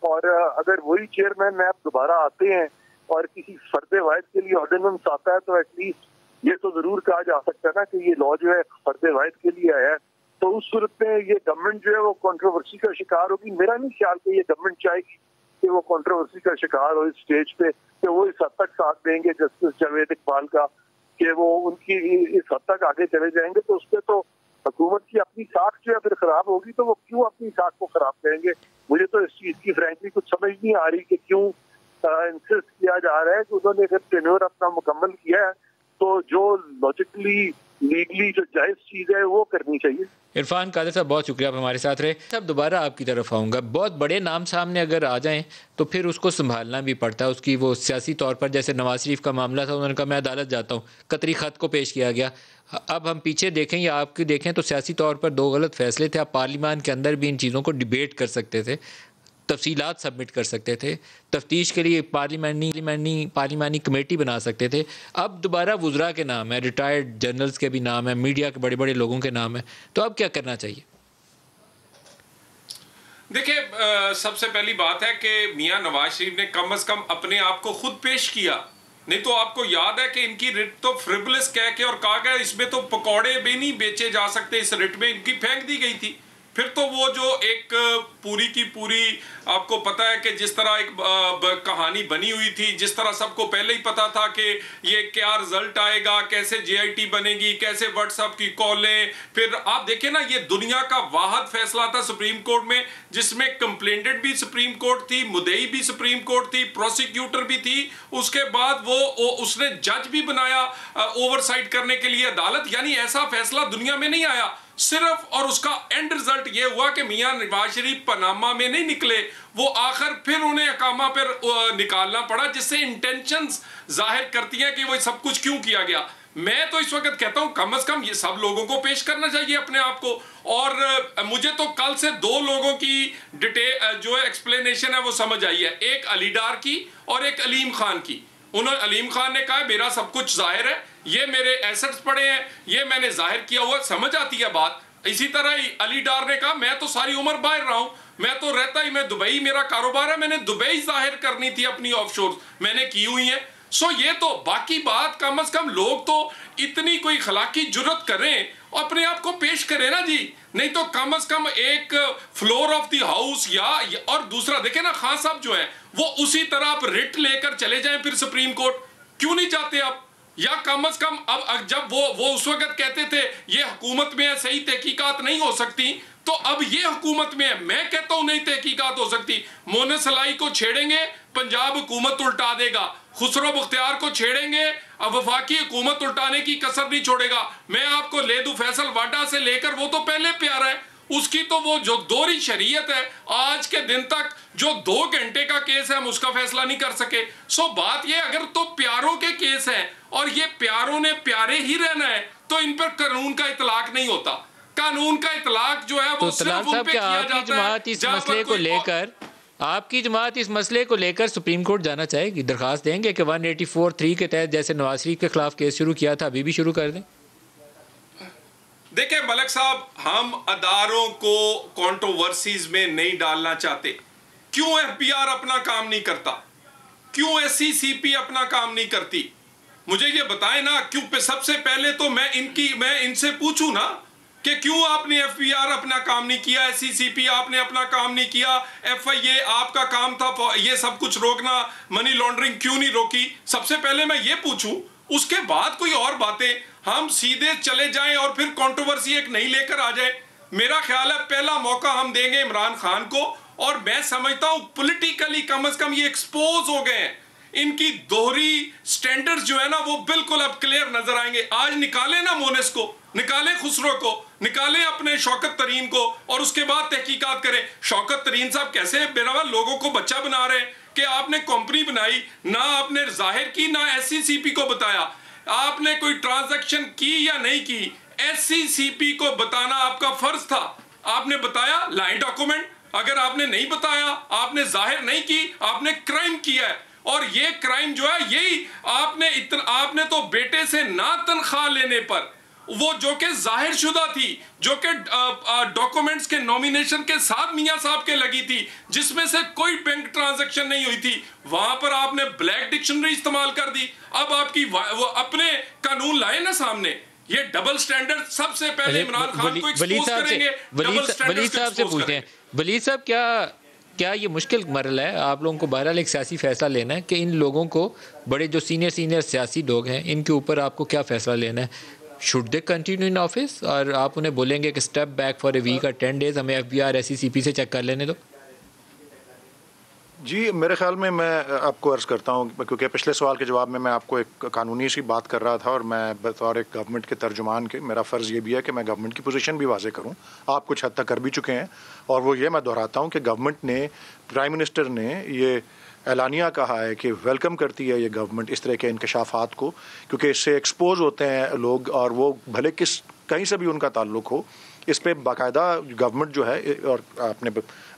और अगर वही चेयरमैन नैब दोबारा आते हैं और किसी फर्द वाहिद के लिए ऑर्डिनेंस आता है तो एटलीस्ट ये तो जरूर कहा जा सकता है ना कि ये लॉ जो है फर्द वाहिद के लिए आया है। तो उस सूरत में ये गवर्नमेंट जो है वो कंट्रोवर्सी का शिकार होगी। मेरा नहीं ख्याल कि ये गवर्नमेंट चाहेगी कि वो कंट्रोवर्सी का शिकार हो इस स्टेज पे, कि वो इस हद तक साथ देंगे जस्टिस जावेद इकबाल का कि वो उनकी इस हद तक आगे चले जाएंगे। तो उस पर तो हुकूमत की अपनी साख जो है फिर खराब होगी, तो वो क्यों अपनी साख को खराब करेंगे? मुझे तो इस चीज की फ्रैंकली कुछ समझ नहीं आ रही कि क्यों इंसिस्ट किया जा रहा है कि उन्होंने अगर टेन्योर अपना मुकम्मल किया है तो जो लॉजिकली लीगली जो जायज चीज है वो करनी चाहिए।
इरफान कादिर साहब बहुत शुक्रिया आप हमारे साथ रहे। साहब दोबारा आपकी तरफ आऊँगा। बहुत बड़े नाम सामने अगर आ जाएं तो फिर उसको संभालना भी पड़ता है, उसकी वो सियासी तौर पर, जैसे नवाज शरीफ का मामला था, उन्होंने कहा मैं अदालत जाता हूँ, कतरी ख़त को पेश किया गया। अब हम पीछे देखें या आपकी देखें तो सियासी तौर पर दो गलत फैसले थे। आप पार्लियामान के अंदर भी इन चीज़ों को डिबेट कर सकते थे, तफसीलात सबमिट कर सकते थे, तफ्तीश के लिए पार्लिमानी कमेटी बना सकते थे। अब दोबारा वुज़रा के नाम है, रिटायर्ड जनरल्स के भी नाम है, मीडिया के बड़े बड़े लोगों के नाम है, तो अब क्या करना चाहिए?
देखिए, सबसे पहली बात है कि मियां नवाज शरीफ ने कम से कम अपने आप को खुद पेश किया। नहीं तो आपको याद है कि इनकी रिट तो फ्रिवलेस कह के और कहा गया इसमें तो पकौड़े भी नहीं बेचे जा सकते, इस रिट में इनकी फेंक दी गई थी। फिर तो वो जो एक पूरी की पूरी आपको पता है कि जिस तरह एक कहानी बनी हुई थी, जिस तरह सबको पहले ही पता था कि ये क्या रिजल्ट आएगा, कैसे JIT बनेगी, कैसे व्हाट्सएप की कॉलें। फिर आप देखें ना, ये दुनिया का वाहिद फैसला था सुप्रीम कोर्ट में जिसमें कंप्लेंटेड भी सुप्रीम कोर्ट थी, मुद्दई भी सुप्रीम कोर्ट थी, प्रोसिक्यूटर भी थी, उसके बाद वो उसने जज भी बनाया ओवरसाइट करने के लिए अदालत। यानी ऐसा फैसला दुनिया में नहीं आया सिर्फ, और उसका एंड रिजल्ट ये हुआ कि मियां नवाज शरीफ पनामा में नहीं निकले, वो आखिर फिर उन्हें अकामा पर निकालना पड़ा, जिससे इंटेंशंस जाहिर करती हैं कि वो सब कुछ क्यों किया गया। मैं तो इस वक्त कहता हूं कम से कम ये सब लोगों को पेश करना चाहिए अपने आप को। और मुझे तो कल से दो लोगों की डिटेल जो एक्सप्लेनेशन है वो समझ आई है, एक अली डार की और एक अलीम खान की। उन्होंने अलीम खान ने कहा मेरा सब कुछ जाहिर है, ये मेरे एसेट्स पड़े हैं, ये मैंने जाहिर किया हुआ, समझ आती है बात। इसी तरह ही अली डार ने कहा मैं तो सारी उम्र बाहर रहा हूं, मैं तो रहता ही, मैं दुबई, मेरा कारोबार है, मैंने दुबई जाहिर करनी थी अपनी ऑफशोर, मैंने की हुई है। सो ये तो बाकी बात, कम से कम लोग तो इतनी कोई खलाकी जुर्रत करें और अपने आप को पेश करें ना जी, नहीं तो कम से कम एक फ्लोर ऑफ द हाउस या और दूसरा देखें ना, खान साहब जो है वो उसी तरह आप रिट लेकर चले जाएं फिर सुप्रीम कोर्ट, क्यों नहीं जाते आप? या कम से कम अब जब वो उस वक्त कहते थे ये हुकूमत में है, सही तहकीकात नहीं हो सकती, तो अब ये हुकूमत में है, मैं कहता हूं नहीं तहकीकात हो सकती। मोने सलाई को छेड़ेंगे, पंजाब हुकूमत उल्टा देगा, खुसरो मुख्तियार को छेड़ेंगे, अब वफाकी हुकूमत उल्टाने की कसर नहीं छोड़ेगा। मैं आपको लेदू फैसल वाडा से लेकर, वो तो पहले प्यारा है, उसकी तो वो जो दोहरी शरीयत है, आज के दिन तक जो 2 घंटे का केस है हम उसका फैसला नहीं कर सके। सो बात ये, अगर तो प्यारों के केस है और ये प्यारों ने प्यारे ही रहना है तो इन पर कानून का इतलाक नहीं होता। कानून का इतलाक जो है वो सिर्फ उन पे किया जाता है
इस मसले को लेकर, आपकी जमात इस मसले को लेकर सुप्रीम कोर्ट जाना चाहेगी, दरखास्त देंगे कि 184(3) के तहत जैसे नवाज शरीफ के खिलाफ केस शुरू किया था अभी भी शुरू कर दें?
देखिए मलिक साहब, हम अदारों को कंट्रोवर्सीज में नहीं डालना चाहते। क्यों एफबीआर अपना काम नहीं करता, क्यों एससीसीपी अपना काम नहीं करती, मुझे ये बताएं ना। क्यों? सबसे पहले तो मैं इनसे पूछूं ना कि क्यों आपने एफबीआर अपना काम नहीं किया, एससीसीपी आपने अपना काम नहीं किया, एफआईए आपका काम था ये सब कुछ रोकना, मनी लॉन्ड्रिंग क्यों नहीं रोकी? सबसे पहले मैं ये पूछूं, उसके बाद कोई और बातें हम सीधे चले जाएं और फिर कंट्रोवर्सी एक नहीं लेकर आ जाए। मेरा ख्याल है पहला मौका हम देंगे इमरान खान को, और मैं समझता हूं पॉलिटिकली कम से कम ये एक्सपोज हो गए हैं, इनकी दोहरी स्टैंडर्ड्स जो है ना वो बिल्कुल अब क्लियर नजर आएंगे। आज निकाले ना मोनेस को, निकाले खुसरो को, निकाले अपने शौकत तरीन को, और उसके बाद तहकीकात करें। शौकत तरीन साहब कैसे बेरवा लोगों को बच्चा बना रहे हैं कि आपने कंपनी बनाई, ना आपने जाहिर की, ना एससीसीपी को बताया, आपने कोई ट्रांजैक्शन की या नहीं की, एससीसीपी को बताना आपका फर्ज था, आपने बताया, लाइन डॉक्यूमेंट। अगर आपने नहीं बताया, आपने जाहिर नहीं की, आपने क्राइम किया है। और ये क्राइम जो है यही आपने तो बेटे से ना तनख्वाह लेने पर, वो जो कि जाहिर शुदा थी, जो कि डॉक्यूमेंट्स के नॉमिनेशन के साथ मियां साहब के लगी थी, जिसमें से कोई बैंक ट्रांजैक्शन नहीं हुई थी, वहां पर आपने ब्लैक डिक्शनरी इस्तेमाल कर दी। अब आपकी वो अपने कानून लाए ना सामने, ये डबल स्टैंडर्ड सबसे पहले इमरान खान को एक्सपोज करेंगे।
वलीद साहब से पूछते हैं, वलीद साहब क्या ये मुश्किल मरला है? आप लोगों को बहरहाल एक सियासी फैसला लेना है कि इन लोगों को, बड़े जो सीनियर सियासी लोग हैं, इनके ऊपर आपको क्या फैसला लेना है? Should they continue in office, और आप उन्हें बोलेंगे कि step back for a week और 10 डेज, हमें एफबीआर एससीसीपी से चेक कर लेने दो?
जी, मेरे ख्याल में मैं आपको अर्ज़ करता हूँ, क्योंकि पिछले सवाल के जवाब में मैं आपको एक कानूनी सी बात कर रहा था, और मैं बतौर एक गवर्नमेंट के तर्जुमान के, मेरा फ़र्ज़ ये भी है कि मैं गवर्नमेंट की पोजीशन भी वाज़े करूँ। आप कुछ हद तक कर भी चुके हैं, और वो ये मैं दोहराता हूँ कि गवर्नमेंट ने, प्राइम मिनिस्टर ने ये एलानिया कहा है कि वेलकम करती है ये गवर्नमेंट इस तरह के इंकशाफात को, क्योंकि इससे एक्सपोज होते हैं लोग, और वो भले कहीं से भी उनका ताल्लुक़ हो, इस पे बाकायदा गवर्नमेंट जो है, और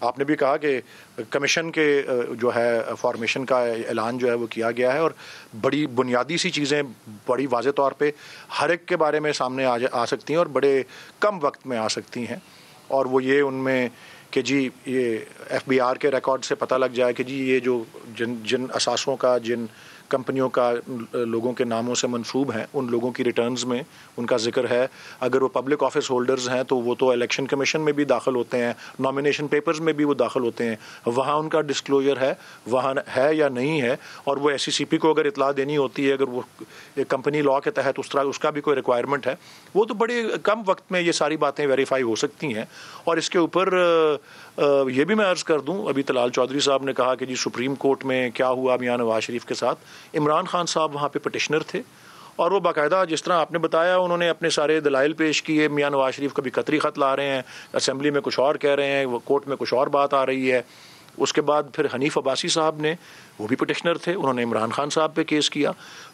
आपने भी कहा कि कमीशन के जो है फॉर्मेशन का ऐलान जो है वो किया गया है, और बड़ी बुनियादी सी चीज़ें बड़ी वाज़े तौर पे हर एक के बारे में सामने आ सकती हैं, और बड़े कम वक्त में आ सकती हैं। और वो ये उनमें कि जी ये एफबीआर के रिकॉर्ड से पता लग जाए कि जी ये जो जिन असासों का, जिन कंपनियों का लोगों के नामों से मंसूब हैं, उन लोगों की रिटर्न्स में उनका जिक्र है। अगर वो पब्लिक ऑफिस होल्डर्स हैं तो वो तो इलेक्शन कमीशन में भी दाखिल होते हैं, नॉमिनेशन पेपर्स में भी वो दाखिल होते हैं, वहाँ उनका डिस्क्लोजर है, वहाँ है या नहीं है। और वो एससीसीपी को अगर इतला देनी होती है, अगर वो कंपनी लॉ के तहत उसका भी कोई रिक्वायरमेंट है, वो तो बड़े कम वक्त में ये सारी बातें वेरीफाई हो सकती हैं। और इसके ऊपर ये भी मैं अर्ज़ कर दूं, अभी तलाल चौधरी साहब ने कहा कि जी सुप्रीम कोर्ट में क्या हुआ मियां नवाज शरीफ के साथ। इमरान खान साहब वहाँ पे पटिशनर थे, और वो बाकायदा जिस तरह आपने बताया उन्होंने अपने सारे दलाइल पेश किए। मियां नवाज शरीफ कभी कतरी ख़त ला रहे हैं, असेंबली में कुछ और कह रहे हैं, वो कोर्ट में कुछ और बात आ रही है। उसके बाद फिर हनीफ अब्बासी साहब ने, वो भी पटिशनर थे, उन्होंने इमरान खान साहब पे केस किया।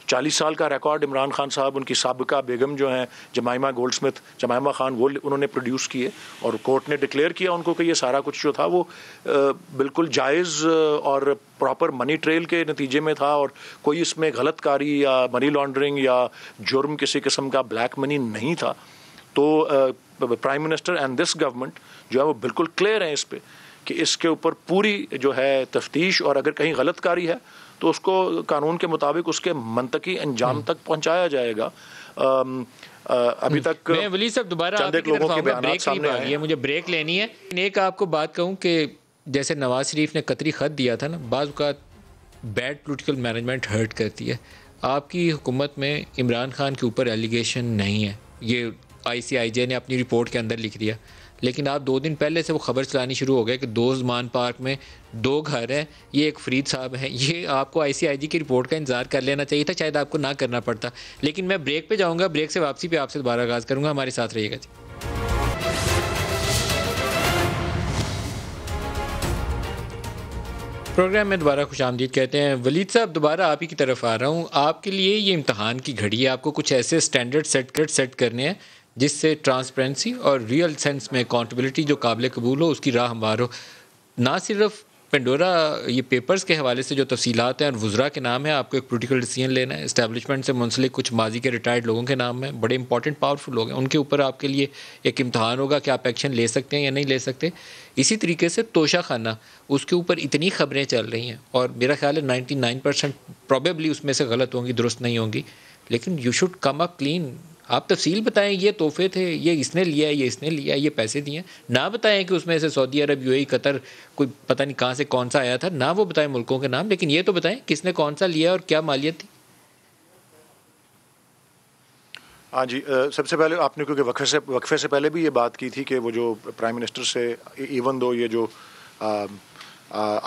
40 साल का रिकॉर्ड इमरान खान साहब, उनकी साबिका बेगम जो हैं जमाइमा गोल्डस्मिथ, जमाइमा खान, वो उन्होंने प्रोड्यूस किए, और कोर्ट ने डिक्लेयर किया उनको कि ये सारा कुछ जो था वो बिल्कुल जायज़ और प्रॉपर मनी ट्रेल के नतीजे में था, और कोई इसमें गलतकारी या मनी लॉन्ड्रिंग या जुर्म किसी किस्म का ब्लैक मनी नहीं था। तो prime minister and this government जो है वो बिल्कुल क्लियर है इस पे कि इसके ऊपर पूरी जो है तफ्तीश, और अगर कहीं गलतकारी है तो उसको कानून के मुताबिक उसके मंतकी अंजाम तक पहुंचाया जाएगा। अभी तक
मैं वली साहब दोबारा
चंद एक लोगों के बयान सामने आए हैं।
मुझे ब्रेक लेनी है। एक आपको बात कहूँ कि जैसे नवाज शरीफ ने कतरी ख़त दिया था ना, बाज़ औक़ात बैड पॉलिटिकल मैनेजमेंट हर्ट करती है। आपकी हुकूमत में इमरान खान के ऊपर एलिगेशन नहीं है, ये ICIJ ने अपनी रिपोर्ट के अंदर लिख दिया, लेकिन आप 2 दिन पहले से वो खबर चलानी शुरू हो गए कि 2 ज़मान पार्क में 2 घर हैं, ये एक फरीद साहब हैं। ये आपको ICIJ की रिपोर्ट का इंतज़ार कर लेना चाहिए था, शायद आपको ना करना पड़ता। लेकिन मैं ब्रेक पे जाऊंगा, ब्रेक से वापसी पे आपसे दोबारा आगाज़ करूंगा। हमारे साथ रहिएगा जी। प्रोग्राम में दोबारा खुशामदीद कहते हैं। वलीद साहब, दोबारा आप ही की तरफ आ रहा हूँ। आपके लिए ये इम्तहान की घड़ी है, आपको कुछ ऐसे स्टैंडर्ड सेट करने हैं जिससे ट्रांसपेरेंसी और रियल सेंस में अकाउंटेबिलिटी जो काबिल कबूल हो, उसकी राह हमवार हो। ना सिर्फ पेंडोरा ये पेपर्स के हवाले से जो तफसीलात हैं और वुज़रा के नाम है, आपको एक पॉलिटिकल डिसीजन लेना है, इस्टेब्लिशमेंट से मुंसलिक कुछ माजी के रिटायर्ड लोगों के नाम में, बड़े इंपॉर्टेंट पावरफुल लोग हैं, उनके ऊपर आपके लिए एक इम्तहान होगा कि आप एक्शन ले सकते हैं या नहीं ले सकते। इसी तरीके से तोशा खाना, उसके ऊपर इतनी ख़बरें चल रही हैं और मेरा ख्याल है 99% प्रॉबेबली उसमें से गलत होंगी, दुरुस्त नहीं होंगी, लेकिन you should come up clean. आप तफसील बताएं, ये तोहफे थे, ये इसने लिया है, ये इसने लिया है, ये पैसे दिए। ना बताएं कि उसमें से सऊदी अरब, UAE, कतर, कोई पता नहीं कहाँ से कौन सा आया था, ना वो बताएं मुल्कों के नाम, लेकिन ये तो बताएं किसने कौन सा लिया और क्या मालियत थी।
हाँ जी, सबसे पहले आपने क्योंकि वक्फे से पहले भी ये बात की थी कि वो जो प्राइम मिनिस्टर से, इवन दो ये जो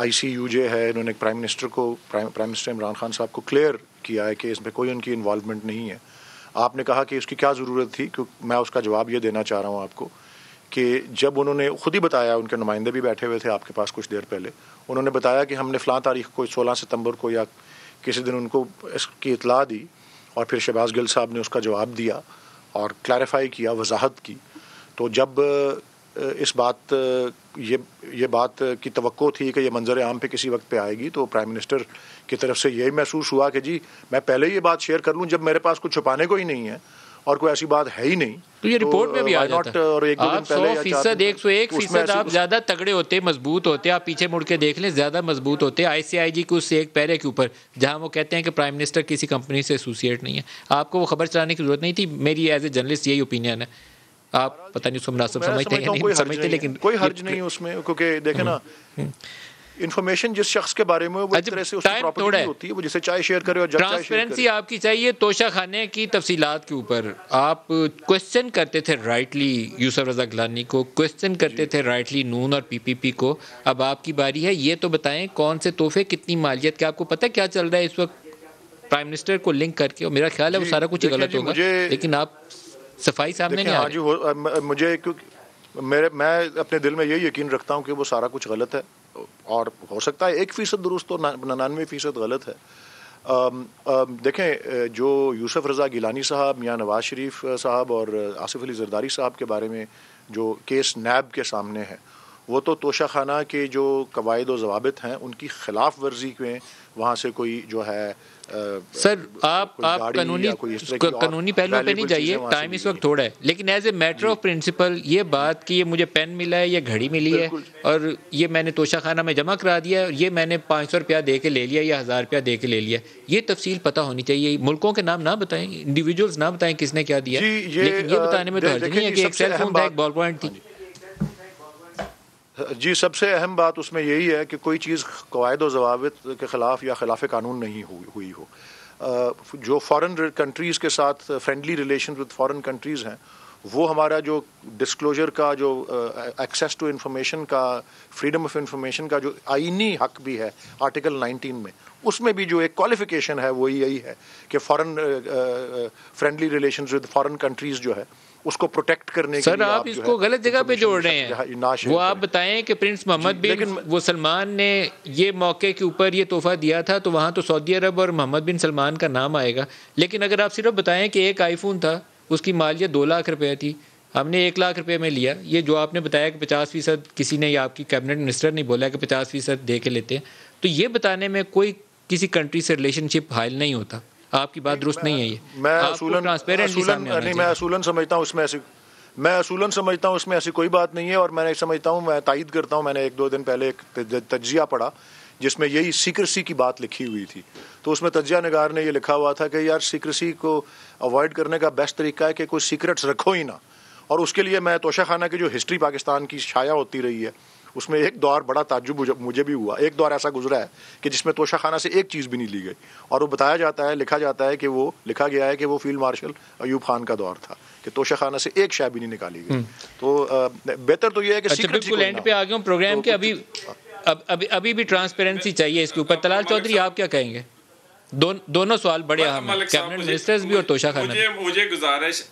ICUJ है, इन्होंने प्राइम मिनिस्टर इमरान खान साहब को क्लियर किया है कि इसमें कोई उनकी इन्वॉल्वमेंट नहीं है। आपने कहा कि उसकी क्या ज़रूरत थी, क्योंकि मैं उसका जवाब ये देना चाह रहा हूँ आपको कि जब उन्होंने ख़ुद ही बताया, उनके नुमाइंदे भी बैठे हुए थे आपके पास कुछ देर पहले, उन्होंने बताया कि हमने फ़लाँ तारीख को 16 सितंबर को या किसी दिन उनको इसकी इतला दी और फिर शहबाज गिल साहब ने उसका जवाब दिया और क्लैरिफाई किया, वजाहत की। तो जब इस बात ये बात की तवक्को थी कि ये मंजर आम पे किसी वक्त पे आएगी, तो प्राइम मिनिस्टर की तरफ से यही महसूस हुआ कि जी मैं पहले ये बात शेयर कर लूं जब मेरे पास कुछ छुपाने को ही नहीं है और कोई ऐसी बात है ही नहीं।
तो ये रिपोर्ट में भी आ जाता है।
और एक दो दिन पहले
101% आप ज़्यादा तगड़े होते, मजबूत होते, आप पीछे मुड़ के देख लें, ज़्यादा मजबूत होते ICIJ को उससे एक पैरे के ऊपर, जहाँ वो कहते हैं कि प्राइम मिनिस्टर किसी कंपनी से एसोसिएट नहीं है। आपको वो खबर चलाने की जरूरत नहीं थी। मेरी एज ए जर्नलिस्ट यही ओपिनियन है। आप पता नहीं उसको मुनासिब समझते हैं नहीं समझते, लेकिन
कोई हर्ज नहीं उसमें, क्योंकि देखे ना इन्फॉर्मेशन जिस शख्स के बारे में वो इस तरह से उसकी प्रॉपर्टी होती है, वो जिसे चाहे शेयर करे और जब चाहे शेयर करे।
ट्रांसपेरेंसी आपकी चाहिए। तोशा खाने की तफसीलात के ऊपर आप क्वेश्चन करते थे राइटली यूसुफ रज़ा गिलानी को, क्वेश्चन करते थे राइटली नून और PPP को। अब आपकी बारी है, ये तो बताएं कौन से तोहफे, कितनी मालियत के, आपको पता क्या चल रहा है इस वक्त प्राइम मिनिस्टर को लिंक करके? और मेरा ख्याल है वो सारा कुछ ही गलत होगा, लेकिन आप सफाई सामने नहीं आ रही।
मुझे मैं अपने दिल में यही यकीन रखता हूँ कि वो सारा कुछ गलत है और हो सकता है 1% दुरुस्त हो, 99% गलत है। देखें, जो यूसुफ रज़ा गिलानी साहब या नवाज शरीफ साहब और आसिफ अली जरदारी साहब के बारे में जो केस नैब के सामने है, वो तो तोशा खाना के जो कवायद और ज़वाबित हैं उनकी खिलाफ वर्जी में वहाँ से कोई जो है
सर आप कानूनी पहलुओं पे नहीं जाइए, टाइम इस वक्त थोड़ा है, लेकिन as a matter of principle ये बात कि ये मुझे पेन मिला है, ये घड़ी मिली है और ये मैंने तोशा खाना में जमा करा दिया है और ये मैंने 500 रुपया दे के ले लिया या 1000 रुपया दे के ले लिया, ये तफसील पता होनी चाहिए। मुल्कों के नाम ना बताएं, इंडिविजुअल्स ना बताएं किसने क्या दिया, लेकिन ये बताने में तो हर्ज नहीं है कि एक सेल फोन था, एक बॉल पॉइंट थी।
जी, सबसे अहम बात उसमें यही है कि कोई चीज़ कवायद और ज़वाबित के ख़िलाफ़ या ख़िलाफ़ कानून नहीं हुई हो। जो फॉरेन कंट्रीज़ के साथ friendly relation with foreign countries हैं, वो हमारा जो डिस्क्लोजर का, जो एक्सेस टू इंफॉर्मेशन का, फ्रीडम ऑफ इंफॉर्मेशन का जो आईनी हक भी है आर्टिकल 19 में, उसमें भी जो एक क्वालिफिकेशन है वो यही है कि foreign friendly relations with foreign countries जो है उसको प्रोटेक्ट करने के लिए
आप इसको गलत जगह पे जोड़ रहे हैं। वो आप बताएं कि प्रिंस मोहम्मद बिन वो सलमान ने ये मौके के ऊपर ये तोहफा दिया था, तो वहाँ तो सऊदी अरब और मोहम्मद बिन सलमान का नाम आएगा। लेकिन अगर आप सिर्फ बताएं कि एक आईफोन था, उसकी मालियत 2 लाख रुपए थी, हमने 1 लाख रुपए में लिया, ये जो आपने बताया कि 50% किसी ने या आपकी कैबिनेट मिनिस्टर ने बोला कि 50% दे के लेते हैं, तो ये बताने में कोई किसी कंट्री से रिलेशनशिप हायल नहीं होता। आपकी बात दुरुस्त नहीं है। ये
मैं असूलन समझता हूँ उसमें ऐसी मैं असूलन समझता हूँ उसमें ऐसी कोई बात नहीं है, और मैं समझता हूँ, मैं तायद करता हूँ, मैंने 1-2 दिन पहले एक तज्जिया पढ़ा जिसमें यही सीक्रेसी की बात लिखी हुई थी। तो उसमें तज्जिया निगार ने ये लिखा हुआ था कि यार सीक्रेसी को अवॉइड करने का बेस्ट तरीका है कि कोई सीक्रेट्स रखो ही ना। और उसके लिए मैं तोशाखाना की जो हिस्ट्री पाकिस्तान की शाया होती रही है उसमें एक दौर बड़ा ताज्जुब मुझे भी हुआ, एक दौर ऐसा गुजरा है कि जिसमें तोशाखाना से एक चीज़ भी नहीं ली गई, और वो बताया जाता है, लिखा जाता है कि वो लिखा गया है कि वो फील्ड मार्शल अयूब खान का दौर था कि तोशाखाना से एक शय भी नहीं निकाली गई। तो बेहतर तो ये है कि
अच्छा, बिल्कुल एंड पे आ गया हूँ प्रोग्राम के। अभी भी ट्रांसपेरेंसी चाहिए इसके ऊपर। तलाल चौधरी, आप क्या कहेंगे? दोनों सवाल बड़े अहम हैं, कैबिनेट मिनिस्टर्स भी और तोशाखाना।
मुझे गुजारिश,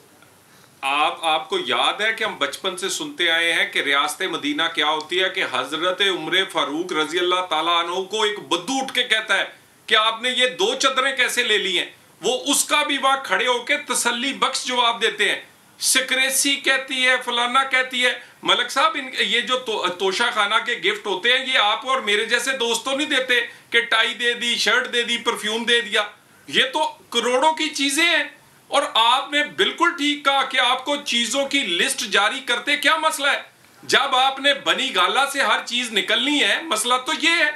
आपको याद है कि हम बचपन से सुनते आए हैं कि रियासत मदीना क्या होती है, कि हजरत उमर फारूक रजी अल्लाह ताला अन्हु को एक बद्दू उठ के कहता है कि आपने ये 2 चदरें कैसे ले ली हैं। वो उसका भी वहां खड़े होकर तसल्ली बख्श जवाब देते हैं। सिक्रेसी कहती है, फलाना कहती है। मलिक साहब, ये जो तोशाखाना के गिफ्ट होते हैं, ये आप और मेरे जैसे दोस्तों नहीं देते कि टाई दे दी, शर्ट दे दी, परफ्यूम दे दिया। ये तो करोड़ों की चीजें हैं। और आपने बिल्कुल ठीक कहा कि आपको चीजों की लिस्ट जारी करते क्या मसला है? जब आपने बनी गाला से हर चीज निकलनी है, मसला तो ये है।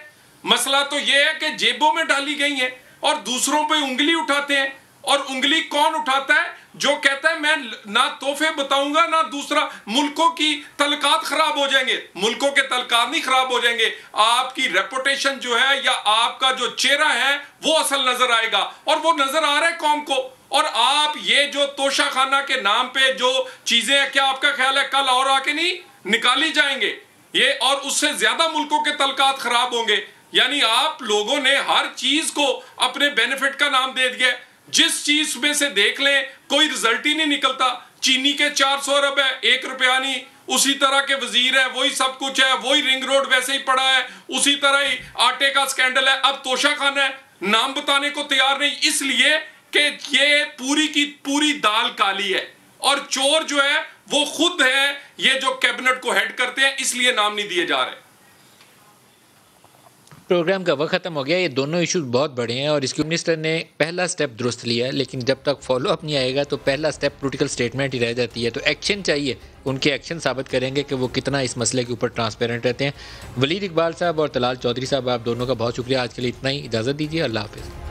मसला तो ये है कि जेबों में डाली गई है और दूसरों पे उंगली उठाते हैं। और उंगली कौन उठाता है? जो कहता है मैं ना तोहफे बताऊंगा ना दूसरा। मुल्कों की तलकात खराब हो जाएंगे। मुल्कों के तलकात नहीं खराब हो जाएंगे, आपकी रेपुटेशन जो है या आपका जो चेहरा है वो असल नजर आएगा, और वो नजर आ रहा है कौम को। और आप ये जो तोशाखाना के नाम पे जो चीजें हैं, क्या आपका ख्याल है कल और आके नहीं निकाली जाएंगे ये, और उससे ज्यादा मुल्कों के तलकात खराब होंगे? यानी आप लोगों ने हर चीज को अपने बेनिफिट का नाम दे दिया। जिस चीज में से देख लें कोई रिजल्ट ही नहीं निकलता। चीनी के 400 अरब है, 1 रुपया नहीं। उसी तरह के वजीर है, वही सब कुछ है, वही रिंग रोड वैसे ही पड़ा है, उसी तरह ही आटे का स्कैंडल है। अब तोशाखाना है, नाम बताने को तैयार नहीं, इसलिए कि ये पूरी की पूरी दाल काली है। और चोर जो है वो खुद है, ये जो कैबिनेट को हेड करते हैं, इसलिए नाम नहीं दिए जा रहे।
प्रोग्राम का वक्त खत्म हो गया। ये दोनों इशूज बहुत बड़े हैं और इसके मिनिस्टर ने पहला स्टेप दुरुस्त लिया है, लेकिन जब तक फॉलो अप नहीं आएगा तो पहला स्टेप पॉलिटिकल स्टेटमेंट ही रह जाती है। तो एक्शन चाहिए, उनके एक्शन साबित करेंगे कि वो कितना इस मसले के ऊपर ट्रांसपेरेंट रहते हैं। वलीद इकबाल साहब और तलाल चौधरी साहब, आप दोनों का बहुत शुक्रिया। आज के लिए इतना ही, इजाज़त दीजिए। अल्लाह हाफिज़।